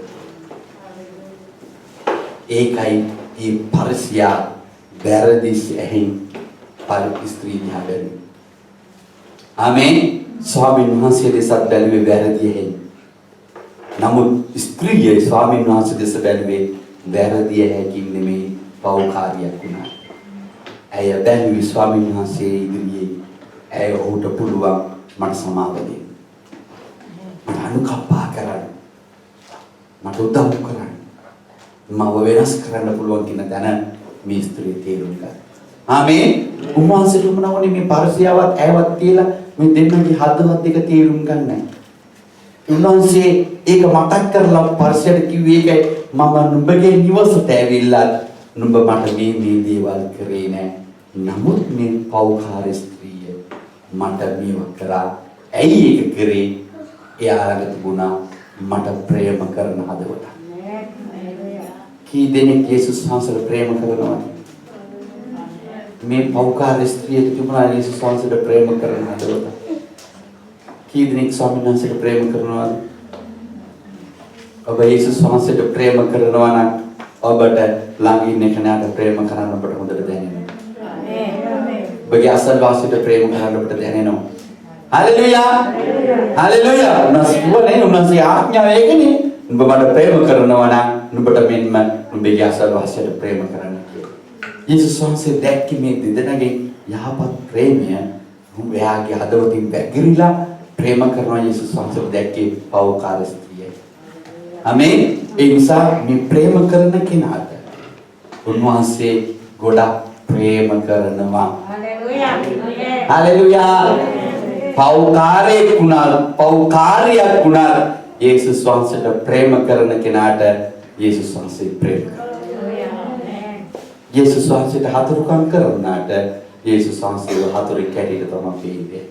ඒකයි මේ පරිසියා වැරදිස් ඇහින් ස්ත්‍රී දිහා බැලුවේ. ආමේන්. ස්වාමීන් වහන්සේ දෙසත් බැලුවේ වැරදි ඇහින්. නමුත් ස්ත්‍රිය ස්වාමීන් වහන්සේ දෙස බැලුවේ වැරදි ඇහැකින් නෙමෙයි පෞකාරියක් වුණා. ඇය බැලුවේ ස්වාමීන් වහන්සේ ඉදිරියේ ඇය ඔහුට පුළුවන් මට සමාව දෙන්න. මට අනුකම්පා කරන්න. මට උදව් කරන්න. මම වෙනස් කරන්න පුළුවන් කියන දැන මේ ස්ත්‍රිය තේරුම් ගත්තා. ආමේන්. උන්වහන්සේට උමනාවනේ මේ පරිසයාවත් ඇයවත් තියලා මේ දෙන්නගේ හදවත් දෙක තේරුම් ගන්නයි. උන්වහන්සේ ඒක මතක් කරලා පරිසයට කිව්වේ ඒකයි මම නුඹගේ නිවසට ඇවිල්ලා නුඹ මට මේ දේවල් කරේ නෑ. නමුත් මේ පෞකාර ස්ත්‍රිය මට මේව කරා. ඇයි ඒක කරේ? එයා ළඟ තිබුණා මට ප්‍රේම කරන හදවත. කී දෙනෙක් යේසුස් වහන්සේට ප්‍රේම කරනවද? මේ පෞකාර ස්ත්‍රියට තිබුණා යේසුස් වහන්සේට ප්‍රේම කරන හදවත. කී දෙනෙක් ස්වාමීන් වහන්සේට ප්‍රේම කරනවද? ඔබ යේසුස් වහන්සේට ප්‍රේම කරනවා නම් ඔබට ළඟ ඉන්න කෙනාට ප්‍රේම කරන්න ඔබට හොඳට දැනෙනවා. ඔබගේ අසල්වාසීට ප්‍රේම කරන්න ඔබට දැනෙනවා. හalleluya! හalleluya! උන්වහන්සේ ආඥාව ඒකනේ. ඔබ මට ප්‍රේම කරනවා නම් ඔබට මෙන්න ඔබගේ අසල්වාසීට ප්‍රේම කරන්න කියලා. යේසුස් වහන්සේ දැක්කේ මේ දෙදෙනාගේ යහපත් ප්‍රේමය. එයාගේ හදවතින් වැගිරිලා ප්‍රේම කරනවා. යේසුස් වහන්සේ දැක්කේ පෞකාර ස්ත්‍රිය. ආමේන්. ඒ නිසා මේ ප්‍රේම කරන කෙනාට උන්වහන්සේ ගොඩක් ප්‍රේම කරනවා. හalleluya! පෞකාරියක් වුණා යේසුස් වහන්සේට ප්‍රේම කරන කෙනාට යේසුස් වහන්සේ ප්‍රේම කරනවා. යේසුස් වහන්සේට හතුරුකම් කරනාට යේසුස් වහන්සේව හතුරෙක් කැටියට තමයි පෙන්නේ.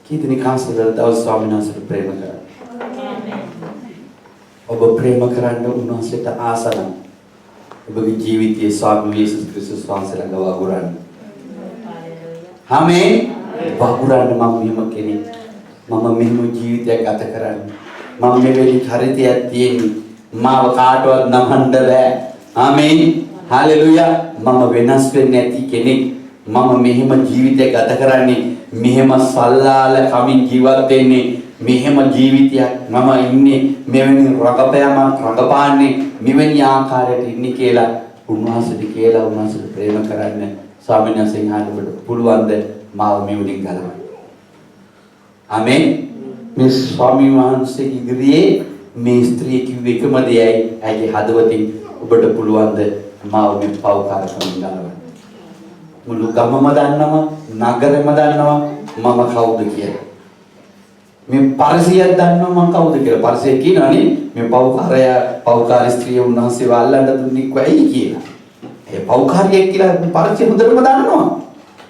කී දෙනෙක් කාන්සලට දවස් ස්වාමීන් වහන්සේට ප්‍රේම කරා? ඔබ ප්‍රේම කරන්න උන්වහන්සේට ආස නම් ඔබගේ ජීවිතයේ ස්වාමී යේසුස් ක්‍රිස්තුස් වහන්සේ ළඟ වගුරන්න. ආමේන්. වගුරන්න මම මෙහෙම කෙනෙක්. මම මෙහෙම ජීවිතයක් ගත කරන්නේ. මම මෙවැනි චරිතයක් තියෙන්නේ. මාව කාටවත් නමන්න බෑ. ආමේන්. හalleluya. මම වෙනස් වෙන්නේ නැති කෙනෙක්. මම මෙහෙම ජීවිතයක් ගත කරන්නේ. මෙහෙම සල්ලාල කමින් ජීවත් වෙන්නේ. මෙහෙම ජීවිතයක් මම ඉන්නේ. මෙවැනි රඟපෑමක් රඟපාන්නේ. මෙවැනි ආකාරයට ඉන්නේ කියලා උන්වහන්සේට කියලා උන්වහන්සේට ප්‍රේම කරන්න ස්වාමීන් වහන්සේ හාමුදුරුවෝ පුළුවන්ද මාව මේ උඩින් ගලවන්න. ආමේන්. මේ ස්වාමීන් වහන්සේ ඉදිරියේ මේ ස්ත්‍රිය කිව්වේ එකම දෙයයි. ඇගේ හදවතින් ඔබට පුළුවන්ද මාව මේ පෞකාරකමින් ගලවන්න. මුළු ගමම දන්නවා, නගරෙම දන්නවා මම කවුද කියලා. මේ පරිසයත් දන්නවා මම කවුද කියලා. පරිසය කියනවනේ මේ පෞකාර ස්ත්‍රිය උන්වහන්සේ වල්ලන්න දුන්නේ කොයි කියලා. ඒ පෞකාරියෙක් කියලා පරිසය හොඳටම දන්නවා.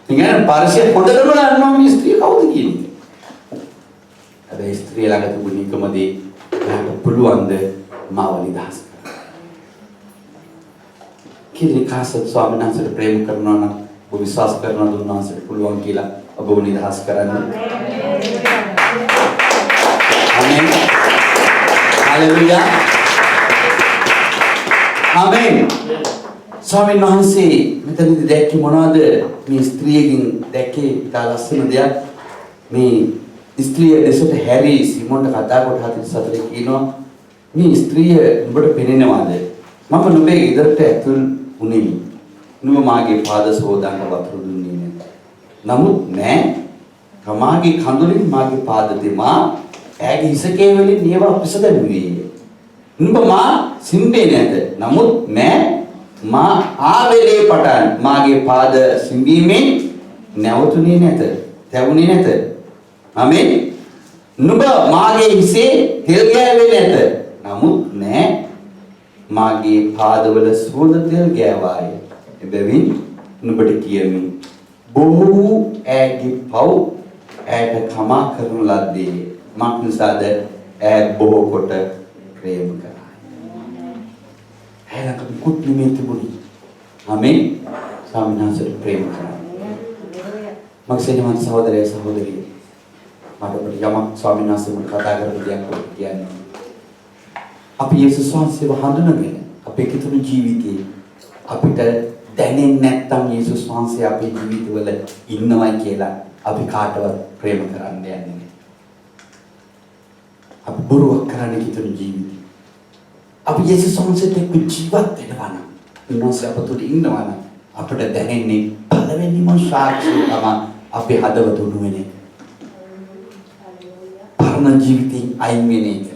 ඉතින් පරිසය හොඳටම දන්නවා මේ ස්ත්‍රිය කවුද කියන්නේ. හැබැයි ස්ත්‍රිය ළඟ තිබුණ එකමදී එයාට පුළුවන්ද මාව නිදහස් කරන්න. කිලි කාසත් ස්වාමීන් වහන්සේට ප්‍රේම කරනවා නම් ඔබ විශ්වාස කරනවා උන්වහන්සේට පුළුවන් කියලා ඔබව නිදහස් කරන්න. ආමේන්. හalleluya. ආමේන්. ස්වාමීන් වහන්සේ මෙතනදී දැක්කේ මොනවද? මේ ස්ත්‍රියකින් දැක්කේ ඉතා ලස්සන දෙයක්. මේ ස්ත්‍රිය දෙසට හැරි සිමොන්ට කතා කොට 44 කියනවා මේ ස්ත්‍රිය ඔබට පෙනෙනවද? මම නුඹේ ගෙදරට ඇතුල් වුණේ. නුඹ මාගේ පාද සෝදාන්න වතුර දුන්නේ නැහැ. නමුත් නෑ තමාගේ කඳුලින් මාගේ පාද දෙමා ඈගේ හිසකේ වලින් නියව පිසදැමුවේ. නුඹ මා සිම්බේ නැත. නමුත් නෑ මා ආවේලේ පටන් මාගේ පාද සිඹීමෙන් නැවතුනේ නැත. තැවුනේ නැත. ආමේන්. නුඹ මාගේ හිසේ තෙල් ගෑවේ නැත. නමුත් නෑ මාගේ පාදවල සුවඳ තෙල් ගෑවාය. එබැවින් නුඹට කියමි බොහෝ ඈගේ පව් ඈට කමා කරන ලද්දේ මක් නිසාද ඈ බොහෝ කොට ප්‍රේම කරා. ඈලක කුත් නිමේ තිබුණි. ආමේන්. ස්වාමීන් වහන්සේට ප්‍රේම කරා. මක්සේනමන් සහෝදරය සහෝදරිය මට ඔබට යමක් ස්වාමීන් වහන්සේ කතා කරපු දෙයක් කියන්නේ. අපි යේසුස් වහන්සේව හඳුනගෙන අපේ කිතුණු ජීවිතේ අපිට දැනෙන්නේ නැත්නම් යේසුස් වහන්සේ අපේ ජීවිතවල ඉන්නවයි කියලා අපි කාටවත් ප්‍රේම කරන්න යන්නේ නැහැ. අපි බොරුවක් කරන්න කිතුණු ජීවිතේ. අපි යේසුස් වහන්සේට එක්ක ජීවත් වෙනවා නම් උන්වහන්සේ අප තුළ ඉන්නවා නම් අපිට දැනෙන්නේ පළවෙනිම සාක්ෂිය තමයි අපේ හදවත උණුවෙන්නේ. පරණ ජීවිතේ අයින් වෙන එක.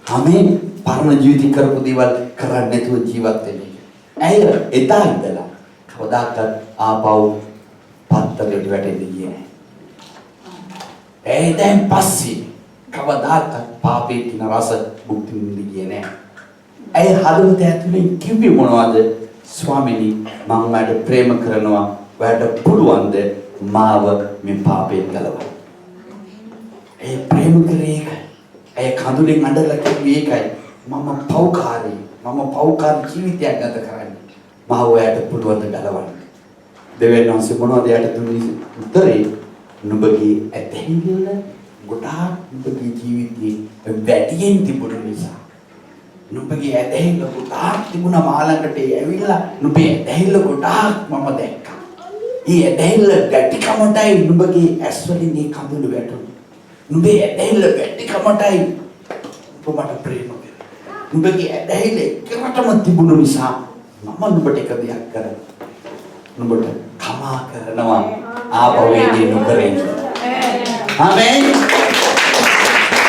ආමේන්. පරණ ජීවිතේ කරපු දේවල් කරන්නේ නැතුව ජීවත් වෙන එක. ඇය එදා ඉඳලා කවදාකවත් ආපහු පත්තරේට වැටෙන්නේ නැහැ. ඒ දැන් පස්සේ කවදාකවත් පාපේ කින රස භුක්ති විඳින්නේ නැහැ. ඒ හදවත ඇතුලේ කිව්වේ මොනවද? ස්වාමීනි මම ඔයාලට ප්‍රේම කරනවා. ඔයාලට පුළුවන්ද මාව මේ පාපයෙන් ගලවන්න? ඒ ප්‍රේම කරේ ඒකයි. ඒ කඳුලෙන් අඬලා කිව්වේ ඒකයි. මම පෞකාරී ජීවිතයක් ගත කරන්නේ. මාව ඔයාලට පුළුවන්ද ගලවන්න? දෙවියන් වහන්සේ මොනවද යාට දුන්නේ උත්තරේ? නුඹගේ ඇදහිල්ල ගොඩාක් නුඹගේ ජීවිතේ වැඩියෙන් තිබුණ නිසා. නුඹගේ ඇදහිල්ල ගොඩාක් තිබුණා මාළඟට ඇවිල්ලා නුඹේ ඇදහිල්ල ගොඩාක් මම දැක්කා. ඒ ඇදහිල්ල ගැටිකමටයි නුඹගේ ඇස් වලින් මේ කඳුළු වැටුනේ. නුඹේ ඇදහිල්ල ගැටිකමටයි ඔබ මට ප්‍රේම කරා. නුඹගේ ඇදහිල්ල එකටම තිබුණ නිසා මම නුඹට එක දෙයක් කරා. නුඹට කමා කරනවා ආපවේදී නොකරෙන්න. ආමෙන්.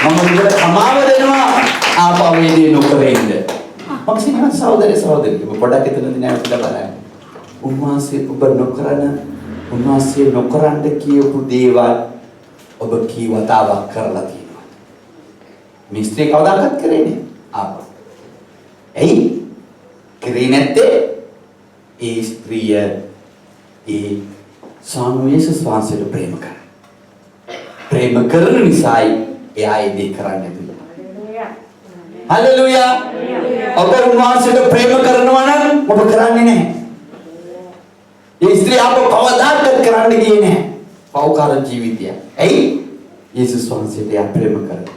මම නුඹට කමාව දෙනවා ආපවේදී නොකරෙන්න. මක්සිමන් සහෝදරි ඔබ පොඩක් එතනදී නැවතිලා බලන්න. උන්වහන්සේ ඔබ නොකරන්න කියපු දේවල් ඔබ කී වතාවක් කරලා තියෙනවා. මේ ස්ත්‍රී කවදාකවත් කරේ නෑ. ආපහු. එයි කරේ නැත්තේ ඒ ස්ත්‍රිය ඒ ස්වාමී යේසුස් වහන්සේට ප්‍රේම කරා. ප්‍රේම කරන නිසායි එයා ඒ දේ කරන්නේ දුන්නා. හලෙලූයා. ඔබ උන්වහන්සේට ප්‍රේම කරනවා නම් ඔබ කරන්නේ නැහැ. ඒ ස්ත්‍රී අප කවදාකවත් කරන්න ගියේ නැහැ. පෞකාර ජීවිතය. ඇයි? යේසුස් වහන්සේට එයා ප්‍රේම කරා.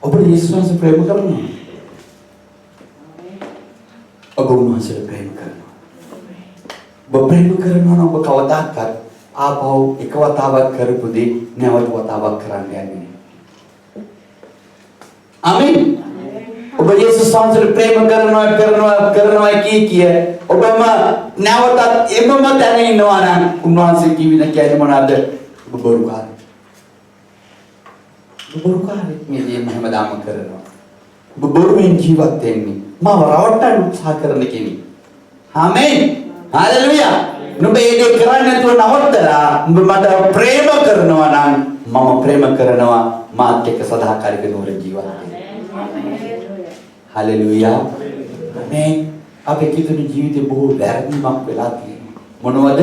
ඔබ යේසුස් වහන්සේ ප්‍රේම කරනවා. ඔබ උන්වහන්සේට ප්‍රේම කරනවා. ඔබ ප්‍රේම කරනවා නම් ඔබ කවදාකවත් ආපහු එක වතාවක් කරපු දේ නැවත වතාවක් කරන්න යන්නේ නැහැ. ආමෙන්. ඔබ යේසුස් වහන්සේට ප්‍රේම කරනවා කිය ඔබම නැවතත් එමම දැන ඉන්නවා නම් උන්වහන්සේ කිවිද කියන්නේ මොනවද? ඔබ බොරුකාරයෙක්. ඔබ බොරුකාරයෙක් මේ දේ හැමදාම කරනවා. ඔබ බොරුවෙන් ජීවත් වෙන්නේ. මාව රවට්ටන්න උත්සාහ කරන කෙනෙක්. ආමෙන්. හalleluya. නුඹ ඒ දේ කරන්නේ නැතුව නවත්තලා නුඹ මට ප්‍රේම කරනවා නම් මම ප්‍රේම කරනවා මාත් එක්ක සදාකාලික නුවර ජීවත් වෙන්න. හalleluya. මේ අපේ කිතුණු ජීවිතේ බොහෝ වැරදීමක් වෙලා තියෙනවා. මොනවද?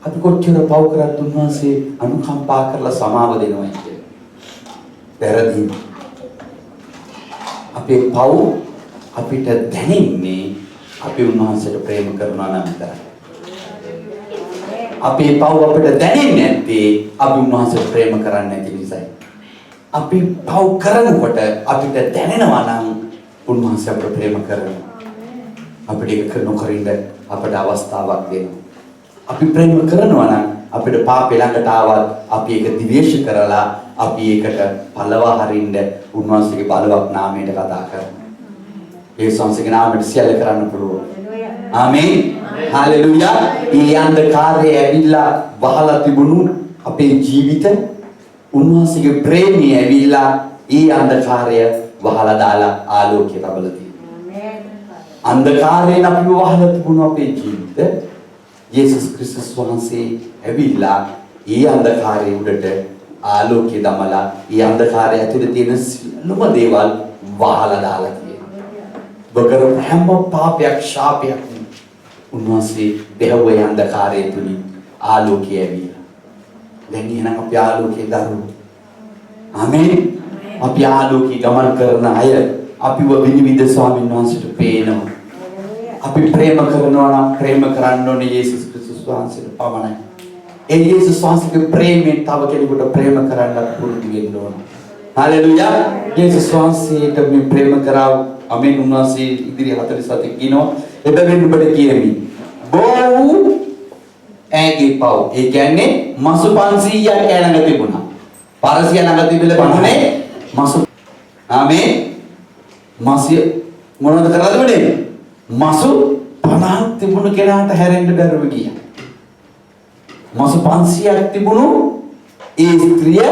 අපි කොච්චර පව් කරත් උන්වහන්සේ අනුකම්පා කරලා සමාව දෙනවා කියන්නේ. වැරදීම. අපේ පව් අපිට දැනෙන්නේ අපි උන්වහන්සේට ප්‍රේම කරනවා නම් විතරයි. අපේ පව් අපිට දැනෙන්නේ නැත්තේ අපි උන්වහන්සේට ප්‍රේම කරන්නේ නැති නිසායි. අපි පව් කරනකොට අපිට දැනෙනවා නම් උන්වහන්සේ අපිට ප්‍රේම කරනවා. අපිට ඒක නොකරින්ද අපිට අවස්ථාවක් දෙනවා. අපි ප්‍රේම කරනවා නම් අපිට පාපේ ළඟට ආවත් අපි ඒක දිවේශ කරලා අපි ඒකට පළවා හරින්න උන්වහන්සේගේ බලවත් නාමයට කතා කරනවා. ඒ සංසගේ නාමයට සියල්ල කරන්න පුළුවන්. ආමේන්. හalleluya. ඒ අන්ධකාරයේ ඇවිල්ලා වහලා තිබුණු අපේ ජීවිත උන්වහන්සේගේ ප්‍රේමය ඇවිල්ලා ඒ අන්ධකාරය වහලා දාලා ආලෝකය ලබලා තියෙනවා. අන්ධකාරයෙන් අපිව වහලා තිබුණු අපේ ජීවිත යේසුස් ක්‍රිස්තුස් වහන්සේ ඇවිල්ලා ඒ අන්ධකාරයේ උඩට ආලෝකය දමලා ඒ අන්ධකාරය ඇතුලේ තියෙන සියලුම දේවල් වහලා දාලා තියෙනවා. බකර හැම පාපයක් ශාපයක් උන්වහන්සේ දෙහුවේ අන්ධකාරයේ තුලින් ආලෝකය ඇවිල්ලා. දැන් එහෙනම් අපි ආලෝකයේ දරුවෝ. ආමේන්. අපි ආලෝකී ගමන් කරන අය අපිව විනිවිද ස්වාමීන් වහන්සේට පේනවා. අපි ප්‍රේම කරනවා නම් ප්‍රේම කරන්න ඕනේ යේසුස් ක්‍රිස්තුස් වහන්සේට පමණයි. ඒ යේසුස් වහන්සේගේ ප්‍රේමයෙන් තව කෙනෙකුට ප්‍රේම කරන්න පුරුදු වෙන්න ඕන. හalleluya. යේසුස් වහන්සේට මේ ප්‍රේම කරා. අමෙන්. උන්වහන්සේ ඉදිරි 47 කියනවා එබැවින් ඔබට කියමි. බොහෝ ඇගේ පව්. ඒ කියන්නේ මසු 500ක් ළඟ තිබුණා. පාරසිය ළඟ තිබිලා පණුනේ මසු. ආමේන්. මාසිය මොනවද කරලාද වෙන්නේ? මසු 50ක් තිබුණු කෙනාට හැරෙන්න බැරුව ගියා. මසු 500ක් තිබුණු ඒ ස්ත්‍රිය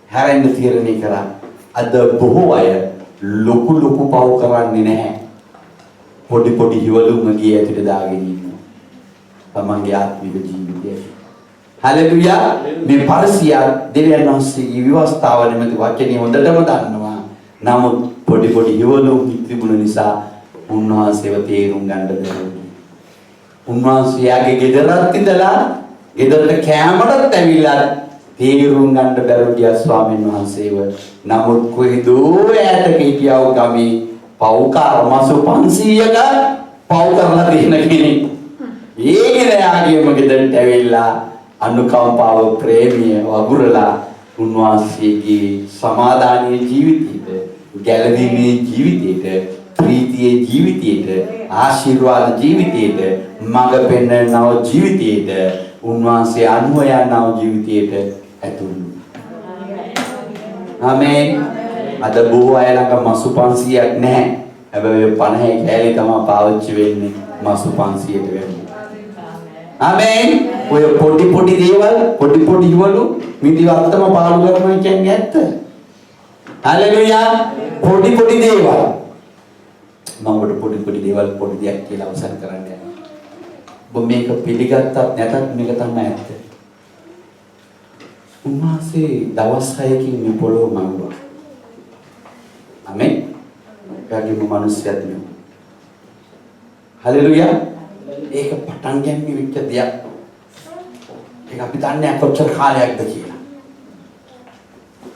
හැරෙන්න තීරණය කරා. අද බොහෝ අය ලොකු පව් කරන්නේ නැහැ. පොඩි හිවලුම් ගියේ ඇතුලේ දාගෙන ඉන්නවා. තමන්ගේ ආත්මික ජීවිතය. හලෙලුයා. මේ පරිසියා දෙවියන් වහන්සේගේ විවස්ථාව නෙමෙයි වචනේ හොඳටම දන්නවා. නමුත් පොඩි පොඩි හිවලු තිබුණ නිසා උන්වහන්සේව තේරුම් ගන්න බැහැ. උන්වහන්සේගේ ගෙදරත් ඉඳලා ගෙදරට කැමරට ඇවිල්ලා තේරුම් ගන්න බැරුව ගියා ස්වාමීන් වහන්සේව. නමුත් කොහෙදෝ ඈතක හිටියව ගමේ පව්කාර මාසු 500ක පව් කරලා තියෙන කෙනෙක්. ඒකේ යාගේම ගෙදරට ඇවිල්ලා අනුකම්පාව ප්‍රේමිය වගුරලා උන්වහන්සේගේ සමාදානීය ජීවිතයට, ගැළවීමේ ජීවිතයට, ප්‍රීතියේ ජීවිතයට, ආශිර්වාද ජීවිතයට, මඟ පෙන්වනව ජීවිතයට, උන්වහන්සේ අනුව යනව ජීවිතයට ඇතුළු. ආමේන්. අද බොහෝ අය ළඟ මසු 500ක් නැහැ. හැබැයි 50 කෑලි තමයි පාවිච්චි වෙන්නේ මසු 500ට වැඩි. ආමේන්. ඔය පොඩි දේවල් පොඩි ඉවලු මිදිවත්තම පාලු කරනවා කියන්නේ ඇත්ත. හලෙලුයා. පොඩි දේවල් මම පොඩි දේවල් පොඩි දෙයක් කියලා අවසන් කරන්න යනවා. ඔබ මේක පිළිගත්තත් නැතත් මේක තමයි ඇත්ත. උන්වහන්සේ දවස් 6කින් මේ පොළොව මඟුවා. ආමේන්. ඒගොල්ලෝ මිනිස්සුත් නෙමෙයි. හලෙලුයා. ඒක පටන් ගන්නේ විච්ච දෙයක්. ඒක අපි දන්නේ කොච්චර කාලයක්ද කියලා.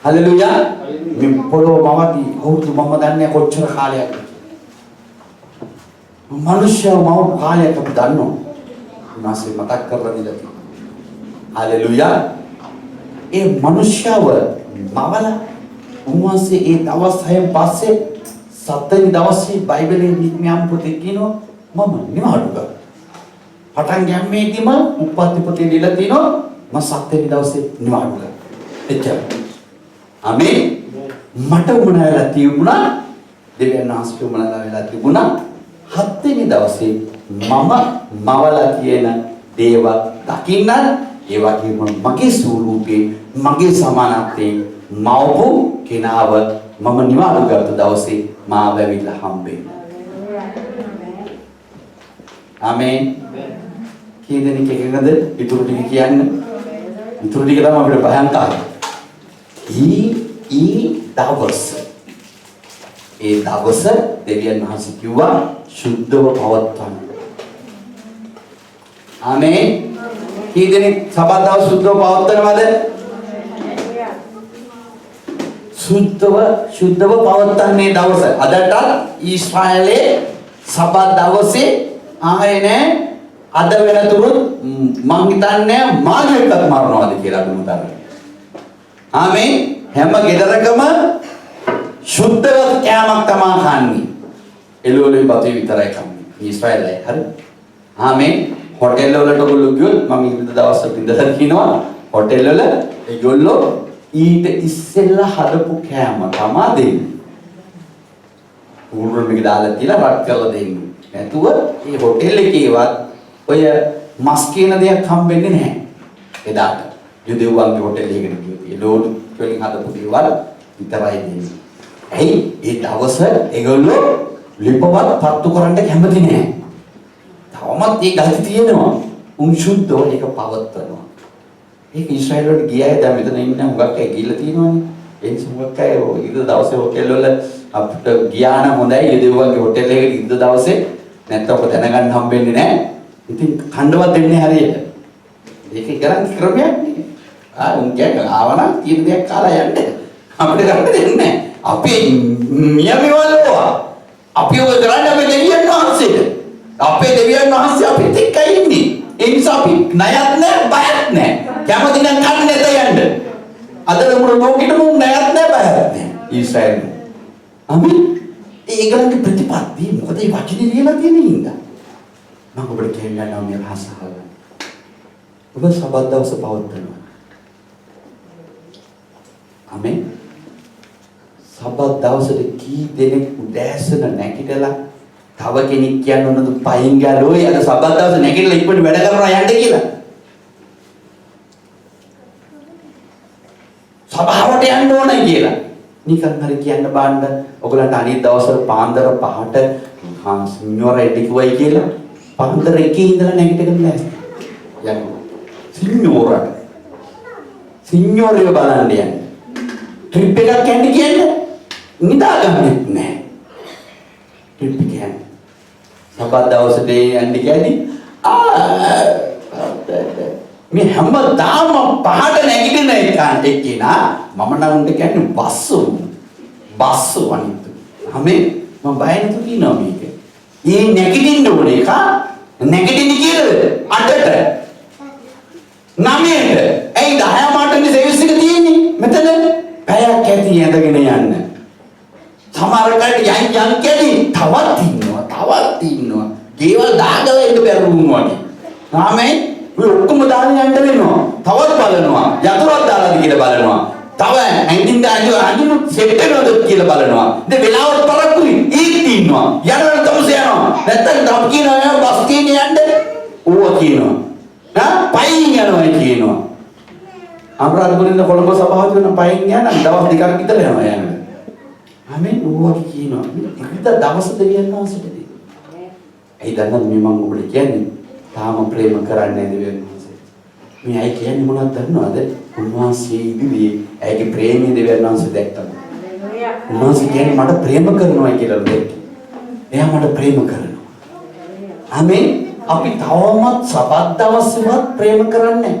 හලෙලුයා. මේ පොළොව මවදී අවුරුදු මම දන්නේ කොච්චර කාලයක්ද. මිනිස්සු මව කාලයක් අපි දන්නවා. උන්වහන්සේ මතක් කරලා දීලා. හලෙලුයා. ඒ මිනිස්සුව මවලා උන්වහන්සේ ඒ දවස් 6න් පස්සේ 7 වෙනි දවසේ බයිබලයේ නිත්‍යම් පොතේ කියනවා මම නිවාඩු ගන්නවා. පටන් ගැම්මේදීම උප්පත්ති පොතේ දීලා තිනවා මම 7 වෙනි දවසේ නිවාඩු ගන්නවා. එච්චර. ආමේන්. මට උමනාලා තිබුණා දෙවියන් වහන්සේ උමනාලා වෙලා තිබුණා 7 වෙනි දවසේ මම මවලා කියන දේවල් දකින්න ඒ වගේම මගේ ස්වරූපේ මගේ සමානත්වයෙන් මවපු කෙනාව මම නිවාඩු ගත්ත දවසේ මාව ඇවිල්ලා හම්බෙන්නේ. ආමේන්. කී දෙනෙක් එකකද ඊටු ටික කියන්නේ? ඊටු ටික තමයි අපිට භයංකාරයි. ඒ දවස දෙවියන් වහන්සේ කිව්වා සුද්ධව පවත්වන්න. ආමේන්. කී දෙනෙක් සබත් දවස් සුද්ධව පවත්වනවද? සුද්ධව පවත්වන්නේ දවස. අදට ඊශ්‍රායලේ සබත් දවසේ ආයේ නෑ. අද වෙනතුරුත් මං හිතන්නේ මාළුවෙක්වත් මරනවාද කියලා අඳුමතර. ආමේන්. හැම ගෙදරකම සුද්ධව කෑමක් තමයි කන්නේ. එළවලුයි බතේ විතරයි කන්නේ. ඊශ්‍රායලේ හරි. ආමේන්. හොටෙල් වලට ඔයගොල්ලෝ ගියොත් මම ඊට දවසක් ඉඳලා කියනවා හොටෙල් වල ඒගොල්ලෝ ඊට ඉස්සෙල්ලා හදපු කෑම තමයි දෙන්නේ. උගුරු මේක දාලා තියලා රත් කරලා දෙන්නේ. නැතුව මේ හොටෙල් එකේවත් ඔය මස් කියන දෙයක් හම්බෙන්නේ නැහැ. එදාට යුදෙව්වන්ගේ හොටෙල් එකකට ගියොත් ඒ ලෝඩ් වලින් හදපු දේවල් විතරයි දෙන්නේ. ඇයි? ඒ දවස ඒගොල්ලෝ ලිපවත් පත්තු කරන්න කැමති නැහැ. තවමත් ඒ ගති තියෙනවා. උන් සුද්ධව ඒක පවත්වනවා. ඒක ඊශ්‍රායල් වලට ගියාය දැන් මෙතන ඉන්න හුඟක් අය ගිහලා තියෙනවානේ. ඒ නිසා හුඟක් අය ඊට දවසේ හොටෙල් වල අපිට ගියා නම් හොඳයි. යුදෙව්වන්ගේ හොටෙල් එකේ ඊට දවසේ නැත්නම් ඔබ දැනගන්න හම්බෙන්නේ නැහැ. ඉතින් කණ්ඩවත් දෙන්නේ හරියට. ඒක කරන් ක්‍රමයක් නේ. උන් කියන්නේ ආවනම් තියෙන දෙයක් කාලා යන්න. අපිට ගන්න දෙන්නේ නැහැ. අපේ නියමවලුවා. අපි ඔය කරන්නේ අපේ දෙවියන් වහන්සේට. අපේ දෙවියන් වහන්සේ අපිත් එක්කයි ඉන්නේ. ඒ නිසා අපි ණයත් නැහැ, බයත් නැහැ. කැමති නම් කන්නේ නැත යන්න. අද මුළු ලෝකෙටම ණයත් නැහැ, බයත් නැහැ. ඊශ්‍රායල්. අමින් ඒගොල්ලන්ගේ ප්‍රතිපත්තිය මොකද මේ වචනේ ලියලා තියෙන හින්දා. මම ඔබට කියන්නම් මේ රහස අහගන්න. ඔබ සබත් දවස පවත්වනවා. ආමේන්. සබත් දවසට කී දෙනෙක් උදෑසන නැගිටලා තව කෙනෙක් කියන්න ඕනද පයින් ගාලෝයි අද සබත් දවස නැගිටලා ඉක්මනට වැඩ කරනවා යන්න කියලා. සභාවට යන්න ඕනයි කියලා. නිකන් හරි කියන්න බාන්න ඔයගලන්ට අනිත් දවස්වල පාන්දර 5ට සිනියෝරා එඩි කිව්වයි කියලා පාන්දර 1 ඉඳලා නැගිටගෙන නැහැ. යනවා. සිඤ්ඤෝරේ බලන්න යන්නේ. ට්‍රිප් එකක් යන්න කියන්නේ නිදාගන්නෙත් නැහැ. ට්‍රිප් එක යන්නේ. සබත් දවසට යන්න කියන්නේ මේ හැමදාම පහට නැගිටින එක්කෙනා මම නම් උන්ට කියන්නේ බස්සු අනිත්. හැම මම බය නැතු කියනවා මේක. මේ නැගිටින්න ඕනේ එක නැගිටින්න කියලා අඩට 9ට ඇයි 10 මාටනේ සර්විස් එක තියෙන්නේ මෙතන පැයක් ඇති ඇඳගෙන යන්න. සමහර කල්ට යන් කැටි තවත් ඉන්නවා. ගෙවල් දාගලා ඉන්න බැරුම් වගේ. ආමේ ඔය ඔක්කොම දාගෙන යන්න වෙනවා. තවත් බලනවා. යතුරුක් දාලාද කියලා බලනවා. තව ඇඟින් අඳුරු සෙට් වෙනවද කියලා බලනවා. ඉතින් වෙලාවට පරක්කුයි ඒත් ඉන්නවා. යනවා තමස යනවා. නැත්තම් තම කියනවා බස් තියෙන්නේ යන්න. ඕවා කියනවා. පයින් යනවා කියනවා. අනුරාධපුරින්ද කොළඹ සභාවට වෙන පයින් යන දවස් දෙකක් විතර යනවා යන්නේ. ආමේ ඕවා කියනවා. ඉතින් දවස් දෙකක් වාසෙටදී. ඇයි දන්නවද මේ මම ඔබට කියන්නේ තාම ප්‍රේම කරන්නේ නැද වෙනවාසේ. මේ අය කියන්නේ මොනවද දන්නවද? උන්වහන්සේ ඉදිරියේ ඇයිගේ ප්‍රේමයේ දෙවියන්වහන්සේ දැක්කම. උන්වහන්සේ කියන්නේ මට ප්‍රේම කරනවා කියලා දැක්කේ. එයා මට ප්‍රේම කරනවා. ආමේ අපි තවමත් සබත් දවසේවත් ප්‍රේම කරන්නේ නැහැ.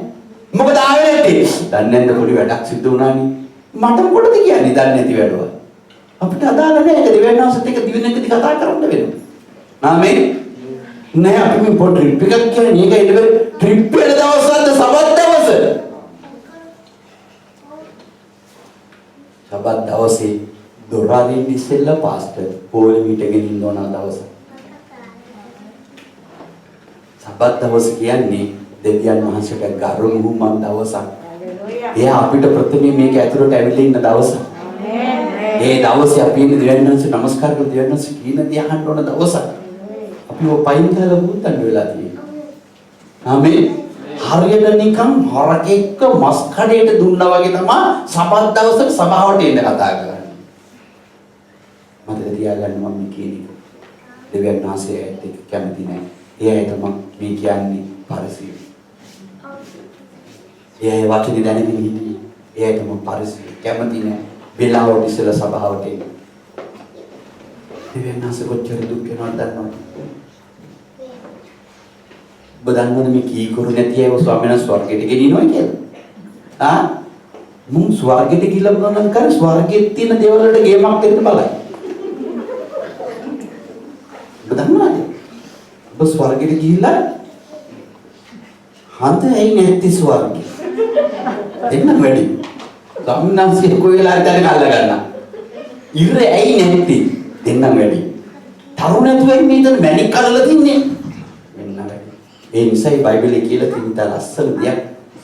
මොකද ආවේ නැත්තේ? දන්නේ නැද්ද පොඩි වැඩක් සිද්ධ වුණානේ. මට මොකටද කියන්නේ දන්නේ නැති වැඩවල. අපිට අදාළ නැහැ. ඒක දෙවියන්වහන්සේත් එක්ක දිවිනකදී කතා කරන්න වෙනවා. ආමේ නෑ අපි මේ පොඩි ට්‍රිප් එකක් කියන්නේ මේක ඊට ට්‍රිප් වෙන දවසක්ද සබත් දවස? සබත් දවසේ දොරාරින් ඉස්සෙල්ලා පාස්ටර් පොල් මීටගෙන ඉන්න ඕන දවස. සබත් දවස කියන්නේ දෙවියන් වහන්සේට ගරුණු මන් දවසක්. එයා අපිට ප්‍රථමයෙන් මේක ඇතුළට ඇවිල්ලා ඉන්න දවස. ඒ දවසේ අපි ඉන්නේ දෙවියන් වහන්සේ නමස්කාර කරලා දෙවියන් වහන්සේ කියන දේ අහන්න ඕන දවසක්. අපි ඔය පයින් දාලා බුත්තන් වෙලා තියෙනවා. ආමේ හරියට නිකන් හරකෙක්ක මස් කඩේට දුන්නා වගේ තමයි සබත් දවසක සභාවට එන්න කතා කරන්නේ. මතක තියාගන්න මම කියන එක. දෙවියන් වහන්සේ එක්ක කැමති නැහැ. එයා තමයි මේ කියන්නේ පරිසි. එයා වචනේ දැනගෙන හිටියේ. එයා තමයි පරිසි. කැමති නැහැ. වෙලාවට ඉස්සෙල්ලා සභාවට එන්න. දෙවියන් වහන්සේ කොච්චර දුක් වෙනවද දන්නවද? බදන්නද මේ කී කරු නැති අයව ස්වාමීන් වහන්සේ ස්වර්ගයට ගෙනියනවා කියලා. මුන් ස්වර්ගයට ගිහිල්ලා බලන්න කර ස්වර්ගයේ තියෙන දේවල් වලට ගේමක් දෙන්න බලයි. බදන්නද? ඔබ ස්වර්ගයට ගිහිල්ලා හන්ද ඇයි නැති ස්වර්ගය? එන්න වැඩි. ස්වාමීන් වහන්සේ කොයි වෙලාවද දැන් අල්ල ගන්නවා. ඉරේ ඇයි නැති? දෙන්නම් වැඩි. තරුණතුෙන් මේතන මැණික් කඩලා තින්නේ. ඒ නිසයි බයිබලයේ කියලා තියෙන ලස්සන දෙයක්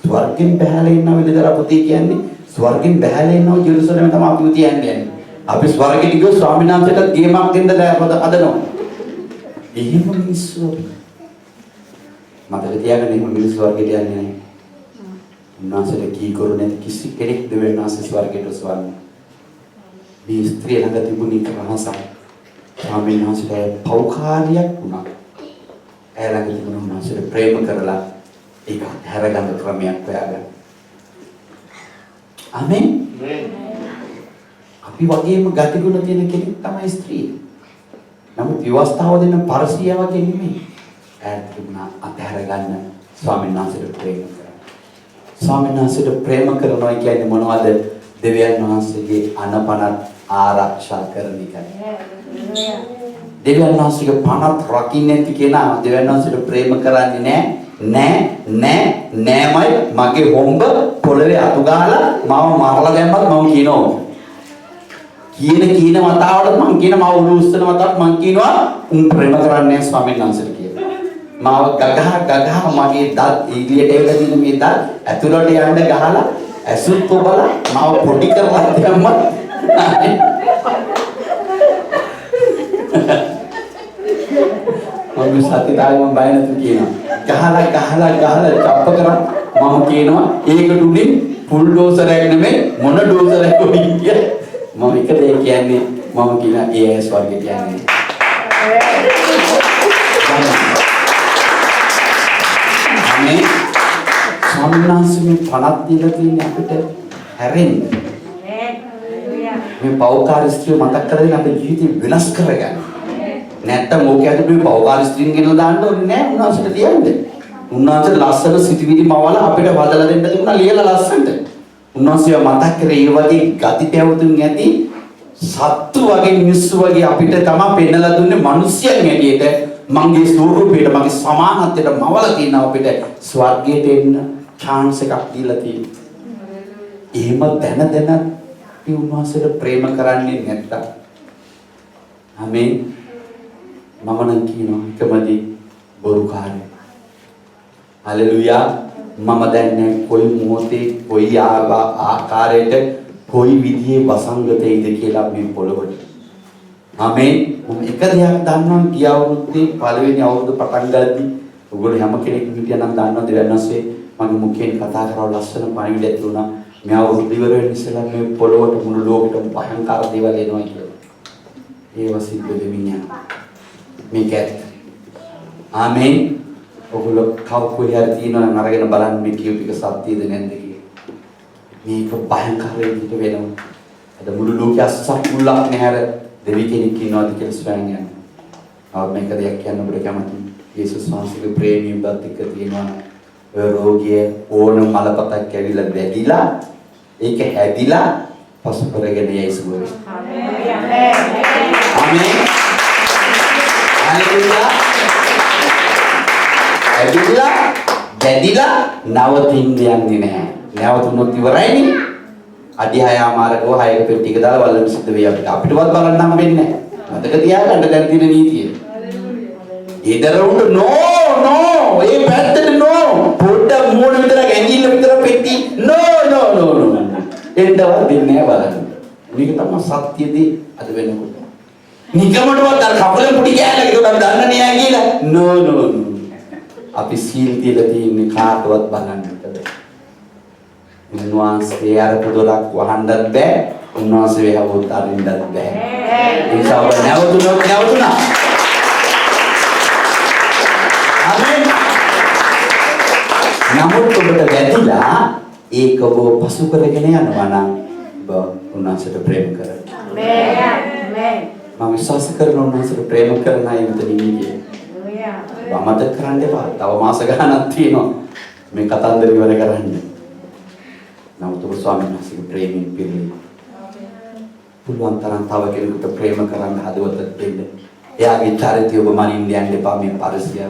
ස්වර්ගෙන් බහැලා ඉන්න විදිහට පුතේ කියන්නේ ස්වර්ගෙන් බහැලා ඉන්නව ජෙරුසලම තමයි අපි කියන්නේ. අපි ස්වර්ගෙට ගියෝ ස්වාමීන් වහන්සේට ගේමක් දෙන්න අදනවා. එහෙම මිනිස්සු මතක තියාගන්න එහෙම මිනිස්සු ස්වර්ගෙට යන්නේ නැහැ. උන්වහන්සේට කී කරු නැති කිසි කෙනෙක් දෙවියන් වහන්සේ ස්වර්ගයට ස්වර්ගය. මේ ස්ත්‍රිය ළඟ තිබුණේ රහසක්. ස්වාමීන් වහන්සේට පෞකාරියක් වුණා. ඇලඟ තිබුණු උන්වහන්සේට ප්‍රේම කරලා ඒක හැරගන්න ක්‍රමයක් හොයාගන්න. ආමෙන්. අපි වගේම ගතිගුණ තියෙන කෙනෙක් තමයි ස්ත්‍රිය. නමුත් විවස්ථාව දෙන පරිසිය වගේ නෙමෙයි. ඈත් තිබුණා අතහැරගන්න ස්වාමීන් වහන්සේට ප්‍රේම කරා. ස්වාමීන් වහන්සේට ප්‍රේම කරනවා කියන්නේ මොනවද? දෙවියන් වහන්සේගේ අනපනත් ආරක්ෂා කරන එකයි. දෙවියන් වහන්සේගේ පනත් රකින්න නැති කෙනා දෙවියන් වහන්සේට ප්‍රේම කරන්නේ නෑමයි මගේ හොම්බ පොළවේ අතු ගහලා මම මරලා දැම්මත් මම කියනවා කියන වතාවට මම කියන මම උළු උස්සන වතාවට මම කියනවා උන් ප්‍රේම කරන්නේ ස්වාමීන් වහන්සේට කියලා. මාව ගගහ මගේ දත් ඊගලියට එවලා තියෙන මේ දත් ඇතුළට යන්න ගහලා ඇසුත් කොබලා මාව පොඩි කරලා දැම්මත් මම සතිතාවේ මම බය නැතු කියනවා. ගහලා චප්ප කරා මම කියනවා ඒක දුන්නේ ෆුල් ඩෝසරයක් නෙමෙයි මොන ඩෝසරයක් කොටින් කිය. මම එක දෙයක් කියන්නේ මම කියන AIS වර්ගය කියන්නේ. අනේ ස්වාමීන් වහන්සේ මේ පණක් දීලා තියෙන්නේ අපිට හැරෙන්න. මේ පෞකාර ස්ත්‍රිය මතක් කරගෙන අපේ ජීවිතේ වෙනස් කරගන්න. නැත්තම් ඕක ඇතුළේ මේ පෞකාර ස්ත්‍රීන් ගෙනලා දාන්න ඕනේ නෑ උන්වහන්සේට ලියන්නේ. උන්වහන්සේ ලස්සන සිතුවිලි මවල අපිට වදලා දෙන්න දුන්නා ලියලා ලස්සනට. උන්වහන්සේ මතක් කරේ ඒ වගේ ගති පැවතුම් ඇති සත්තු වගේ මිනිස්සු වගේ අපිට තමයි පෙන්නලා දුන්නේ මිනිස්යන් හැටියට මගේ ස්වරූපයට මගේ සමානත්වයට මවලා තියෙන අපිට ස්වර්ගයට එන්න chance එකක් දීලා තියෙනවා. එහෙම දැන අපි උන්වහන්සේට ප්‍රේම කරන්නේ නැත්තම් ආමේන්. මම නම් කියනවා එකමදී බොරුකාරය. හලෙලුයා. මම දන්නේ කොයි මොහොතේ කොයි ආකාරයට කොයි විදිහේ වසංගතයේද කියලා මේ පොළොවට. ආමේන්. මම එක දෙයක් දන්නවා ගිය අවුරුද්දේ පළවෙනි අවුරුද්ද පටන් ගද්දී ඔයගොල්ලෝ හැම කෙනෙක්ම හිටියනම් දන්නවා දෙවන්නස්සේ මගේ මුඛයෙන් කතා කරව ලස්සන පණිවිඩයක් දුන්නා. මේ අවුරුද්ද ඉවර වෙන්න ඉස්සෙල්ලා මේ පොළොවට මුළු ලෝකෙටම භයංකර දේවල් එනවා කියලා. ඒව සිද්ධ වෙමින් යනවා. මේක ඇත්ත. ආමේන්. ඔයගොල්ලෝ කවුරුහරි තියෙනවා නම් අරගෙන බලන්න මේ කියු ටික සත්‍යද නැද්ද කියලා. මේක භයංකර විදිහට වෙනවා. අද මුළු ලෝකයේ අස්සක් මුල්ලක් නැහැර දෙවි කෙනෙක් ඉන්නවාද කියලා සොයන් යනවා. ආව මේක දෙයක් කියන්න ඔබට කැමතියි. යේසුස් වහන්සේගේ ප්‍රේමයෙන් බත් එක්ක තියෙනවා. ඔය රෝගිය ඕන මලපතක් ඇවිල්ලා වැදිලා ඒක හැදිලා පසු කරගෙන යයිසු වෙයි. ආමේන්. හalleluya. ඇවිල්ලා වැදිලා නවතින්න යන්නේ නැහැ. නැවතුනොත් ඉවරයිනේ. අධ්‍යායාමාරකව 6 පෙට්ටියක දාලා වලන සිද්ධ වෙයි අපිට. අපිටවත් බලන්න හම්බෙන්නේ නැහැ. මතක තියාගන්න දැන් තියෙන නීතිය. ඊදරුන්ට නෝ ඒ පැත්තට නෝ පොඩ්ඩක් මෝඩ විතර ඇඟිල්ල විතර පෙට්ටි නෝ එන්නවත් දෙන්නේ නැහැ බලන්න. මේක තමයි සත්‍යදී අද වෙනකොට. නිකමටවත් අර කපලෙන් පුඩි කෑල්ලක උඩ දන්න නෑ කියලා නෝ අපි සීල් තියලා තියෙන්නේ කාටවත් බලන්න බෑ. උන්වහන්සේ අර පොදොලක් වහන්නත් බෑ. උන්වහන්සේ වහවොත් අරින්නත් බෑ. ඒ නිසා ඔබ නැවතුණා. ආමේන්. නමුත් ඔබට වැදිලා ඒක ඔබ පසු කරගෙන යනවා නම් ඔබ උන්වහන්සේට ප්‍රේම කරන්න. ආමේන්. මම විශ්වාස කරනවා උන්වහන්සේට ප්‍රේම කරන අය මෙතන ඉන්නේ. අමතක කරන්න එපා. තව මාස ගණනක් තියෙනවා මේ කතන්දර ඉවර කරන්න. නමුත් ඔබ ස්වාමීන් වහන්සේගේ ප්‍රේමයෙන් පිරෙන්න. පුළුවන් තරම් තව කෙනෙකුට ප්‍රේම කරන්න හදවත දෙන්න. එයාගේ චරිතය ඔබ මනින්න යන්න එපා මේ පරිසරය.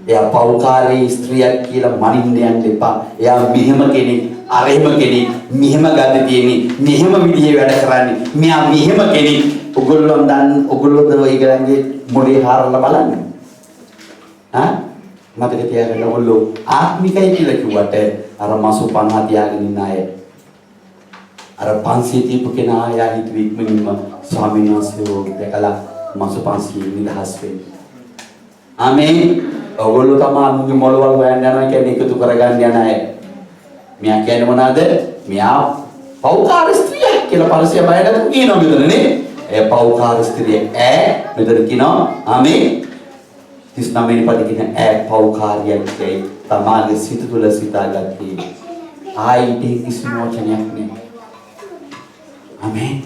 එයා පෞකාරී ස්ත්‍රියක් කියලා මනින්න යන්න එපා. එයා මෙහෙම කෙනෙක්, අර එහෙම කෙනෙක්, මෙහෙම ගත තියෙන්නේ, මෙහෙම විදිහේ වැඩ කරන්නේ. මෙයා මෙහෙම කෙනෙක්. ඔගොල්ලෝ දවයිගලන්ගේ මොලේ හාරලා බලන්න. මතක තියාගන්න ඔයගොල්ලෝ ආත්මිකයි කියලා කිව්වට අර මාසු 50 තියාගෙන ඉන්න අය අර 500 දීපු කෙනා යා හිතුවේ ඉක්මනින්ම ස්වාමීන් වහන්සේව දැකලා මාසු 500 නිදහස් වෙන්න. ආමේන්. ඔයගොල්ලෝ තමයි අනුගේ මොළවල් හොයන්න යනවා කියන්නේ එකතු කරගන්න යන අය. මෙයා කියන්නේ මොනවාද? මෙයා පෞකාර ස්ත්‍රියක් කියලා පරිසය බයකට කියනවා මෙතන නේ. ඒ පෞකාර ස්ත්‍රිය මෙතන කියනවා. ආමේන්. 39 වෙනි පදේ කියන පෞකාරියක් කියයි තමාගේ සිත තුළ සිතාගත්තේ. ආයිදී කිසිම වචනයක් නෑ. ආමේන්.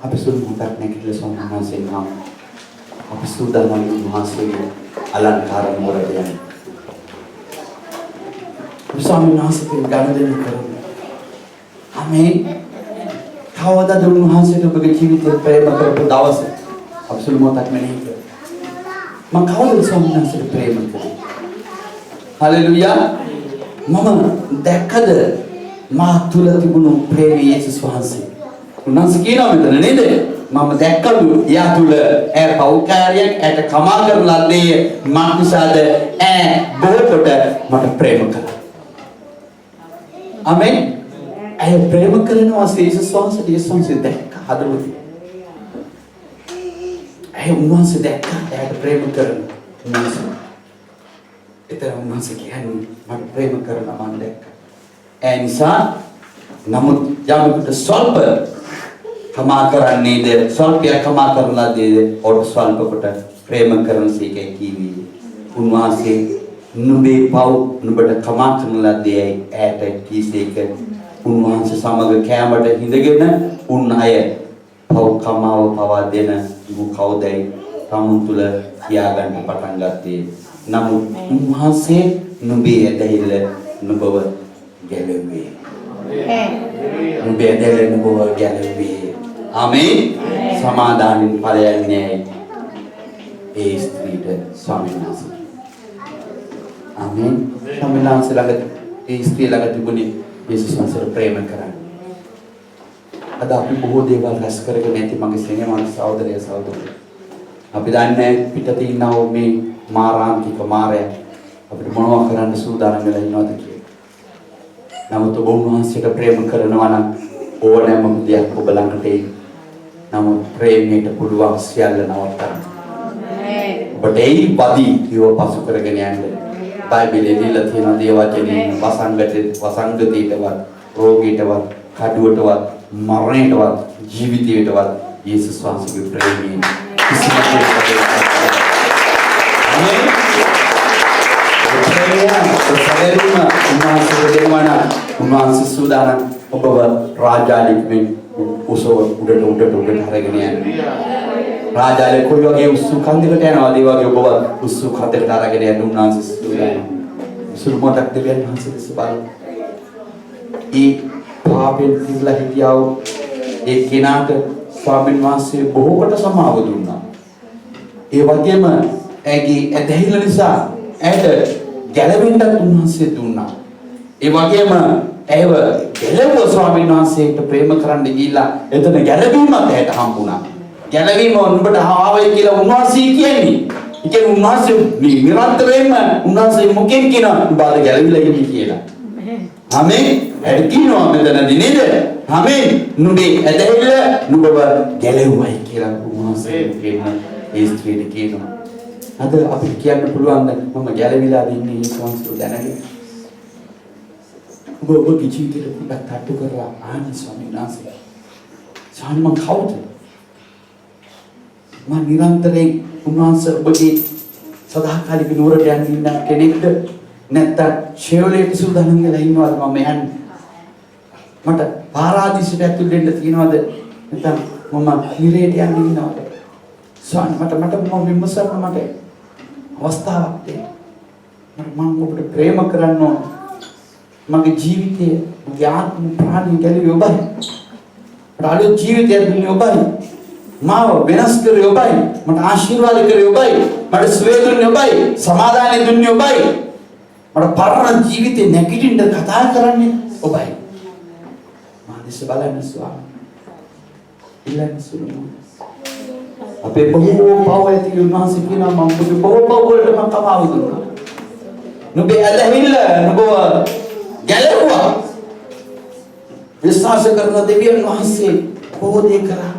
අපි සුදුමකට නැගිටලා සෝමහන්සේ නම් අපි සූදානම් මහසෙගේ අලංකාර මොරට යන. ස්වාමීන් වහන්සේට ගනුදෙනු කරමු. ආමේන්. කවදාද උන්වහන්සේට ඔබගේ ජීවිතේ ප්‍රේම කරපු දවස අපි සුළුමතක් මෙනෙහි කරමු. මම කවුරුද ස්වාමීන් වහන්සේට ප්‍රේම කරේ? හalleluya. මම දැක්කද මා තුල තිබුණු ප්‍රේමය යේසුස් වහන්සේ. උන්වහන්සේ කියනවා මෙතන නේද? මම දැක්කලු යා තුල පෞකාරියක් ඇට කමා කරන ලද්දේ මාක්නිසාද බොහෝට මට ප්‍රේම කළා. ආමේන්. ඇය ප්‍රේම කරනවා යේසුස් වහන්සේ දැක්ක හදවතේ. ඇය උන්වහන්සේ දැක්කා ඇයට ප්‍රේම කරන උන්වහන්සේ. ඒතර උන්වහන්සේ කියන්නේ මට ප්‍රේම කරනවා මම දැක්කා. ඒ නිසා නමුත් යමකට ස්වල්ප කමා කරන්නේද ස්වල්පයක් කමා කරලාද ඔට ස්වල්ප කොට ප්‍රේම කරන සීකේ කීවි. උන්වහන්සේ නුඹේ පව් නුඹට කමා කරන ලද්දේ ඈට කීසේක උන්වහන්සේ සමග කැමරට හිඳගෙන උන් අය පව් කමාව පවා දෙන නුඹ කවුදයි තමුන් තුල කියාගන්න පටන් ගත්තේ. නමුත් උන්වහන්සේ නුඹේ ඇදහිල්ල නුඹව ගැලවුවේ. නුඹේ ඇදහිල්ල නුඹව ගැලවුවේ. ආමේන්. සමාදානින් ඵලයන්නේ ඒ ස්ත්‍රීට ස්වාමීන් වහන්සේ. ආමේන්. ස්වාමීන් වහන්සේ ළඟ ඒ ස්ත්‍රිය ළඟ තිබුණේ යේසුස් වහන්සේට ප්‍රේම කරන්න. අද අපි බොහෝ දේවල් රැස් කරගෙන ඇති මගේ සෙනෙහවන්ත සහෝදරය සහෝදරිය. අපි දන්නේ පිටතේ ඉන්නව මේ මාරාන්තික මාරය අපිට මොනවා කරන්න සූදානම් වෙලා ඉන්නවද කියලා. නමුත් ඔබ උන්වහන්සේට ප්‍රේම කරනවා නම් ඕනෑම දෙයක් ඔබ ළඟට එයි. නමුත් ප්‍රේමයට පුළුවන් සියල්ල නවත්තන්න. ඔබට ඒ වදි කියව පසු කරගෙන යන්න. බයිබලයේ දීලා තියෙන දේවචනේ වසංගතයටවත් රෝගීටවත් කඩුවටවත් මරණයටවත් ජීවිතයටවත් යේසුස් වහන්සේගේ ප්‍රේමයෙන් කිසිම දෙයක් උන්වහන්සේ සූදානම් ඔබව රාජාලිකෙන් උසව උඩට හරගෙන යන්න. රාජාලේ කොයි වගේ උස්සු කන්දකට යනවාද ඒ වගේ ඔබව උස්සු කන්දකට අරගෙන යන්න උන්වහන්සේ සූදානම්. සුළුමතක් දෙවියන් වහන්සේ දෙස බලන්න. ඒ පාපෙන් පිරලා හිටියා වූ ඒ කෙනාට ස්වාමීන් වහන්සේ බොහෝකට සමාව දුන්නා. ඒ වගේම ඇගේ ඇදහිල්ල නිසා ඇයට ගැලවෙන්නත් උන්වහන්සේ දුන්නා. ඒ වගේම ඇයව ගැලවුව ස්වාමීන් වහන්සේට ප්‍රේම කරන්න ගිහිල්ලා එතන ගැලවීමත් ඇයට හම්බුණා. ගැලවීම උඹට ආවයි කියලා උන්වහන්සේ කියන්නේ. ඒ කියන්නේ උන්වහන්සේ නිරන්තරයෙන්ම උන්වහන්සේ මොකෙන් කියනවා උඹ අද ගැලවිලා ඉන්නේ කියලා. ආමේන්. ඇයි කියනවා මෙතනදී නේද? ආමේන්. නුඹේ ඇදහිල්ල නුඹව ගැලවුවයි කියලා උන්වහන්සේ කියන ඒ ස්ත්‍රියට කියනවා. අද අපිට කියන්න පුළුවන් මම ගැලවිලා ඉන්නේ යේසුස් වහන්සේ දැනගෙන. ඔබගේ ජීවිතේට පුඩක් තට්ටු කරලා ආනි ස්වාමීන් වහන්සේ. ස්වාමීන් මම කවුද? මම නිරන්තරයෙන් උන්වහන්සේ ඔබගේ සදාකාලික නුවරට යන්න ඉන්න කෙනෙක්ද? නැත්නම් ෂෙවලේට සූදානම් වෙලා ඉන්නවද මම යන්නේ? මට පාරාදීසයට ඇතුල් වෙන්න තියනවද? නැත්නම් මම නිරේට යන්න ඉන්නවද? ස්වාමීන් මට විමසන්න මට අවස්ථාවක් දෙන්න. මම ඔබට ප්‍රේම කරන්න ඕන. මගේ ජීවිතය මගේ ආත්ම ප්‍රාණය ගැලවි ඔබයි. මට අලුත් ජීවිතයක් දුන්නේ ඔබයි. මාව වෙනස් කරේ ඔබයි. මට ආශිර්වාද කරේ ඔබයි. මට සුවය දුන්නේ ඔබයි. සමාදානය දුන්නේ ඔබයි. මට පරණ ජීවිතේ නැගිටින්න කතා කරන්නේ ඔබයි. මාදිස බලන්න ස්වාමී. ඉල්ලන්න සුළුම. අපේ බොහෝ පව ඇති උන්වහන්සේ කියනවා මම ඔබේ බොහෝ පව වලට මම කමාව දුන්නා. නුඹේ ඇදහිල්ල නුඹව ගැලවුවා. විශ්වාස කරන දෙවියන් වහන්සේ බොහෝ දේ කරා.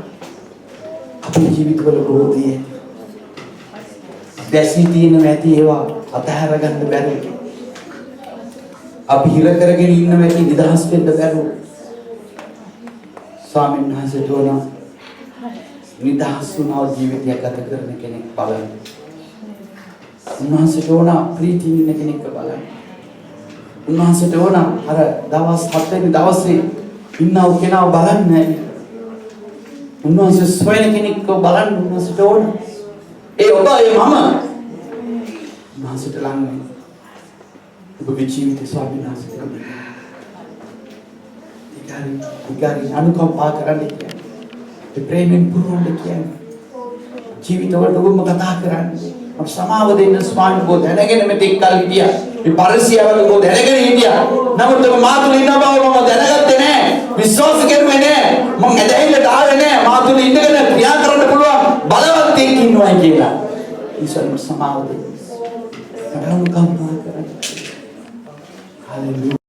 අපේ ජීවිතවල බොහෝ දේ දැසී තියෙන නැති ඒවා අතහැර ගන්න බැහැ. අපි හිර කරගෙන ඉන්න නැති නිදහස් වෙන්න බැරුව ස්වාමීන් වහන්සේ දුවන නිදහස් වුණා ජීවිතයක් ගත කරන කෙනෙක් බලන්න. උන්වහන්සේට ඕන ප්‍රීතිය ඉන්න කෙනෙක් බලන්න. උන්වහන්සේට ඕන අර දවස් 7 වෙනි දවසේ ඉන්නව කෙනාව බලන්න. උන්වහන්සේ සොයන කෙනෙක්ව බලන්න උන්වහන්සේට ඕන. ඒ ඔබ ඒ මම උන්වහන්සේට ළඟ ඔබගේ ජීවිතය ස්වාමීන් වහන්සේට ඉකාරි අනුකම්පා කරන්න කියන්නේ. ඒ ප්‍රේමෙන් පුරවන්න කියන්නේ. ජීවිතවලට ඔබම කතා කරන්නේ. අප සමාව දෙන්න ස්වාමීන් වහන්සේ දැනගෙන මෙතෙක් කල් හිටියා. මේ පරිසියවල ඔබ දැනගෙන හිටියා. නමුත් ඔබ මා තුල ඉන්න බව මම දැනගත්තේ නැහැ. විශ්වාස කරුවේ නැහැ. මම ඇදහිල්ලට ආවේ නැහැ. මා තුල ඉඳගෙන ක්‍රියා කරන්න පුළුවන් බලවත් එක් ඉන්නවා කියලා. ඊශ්වර සමාව දෙන්න. අනුකම්පා කරන්න. Hallelujah.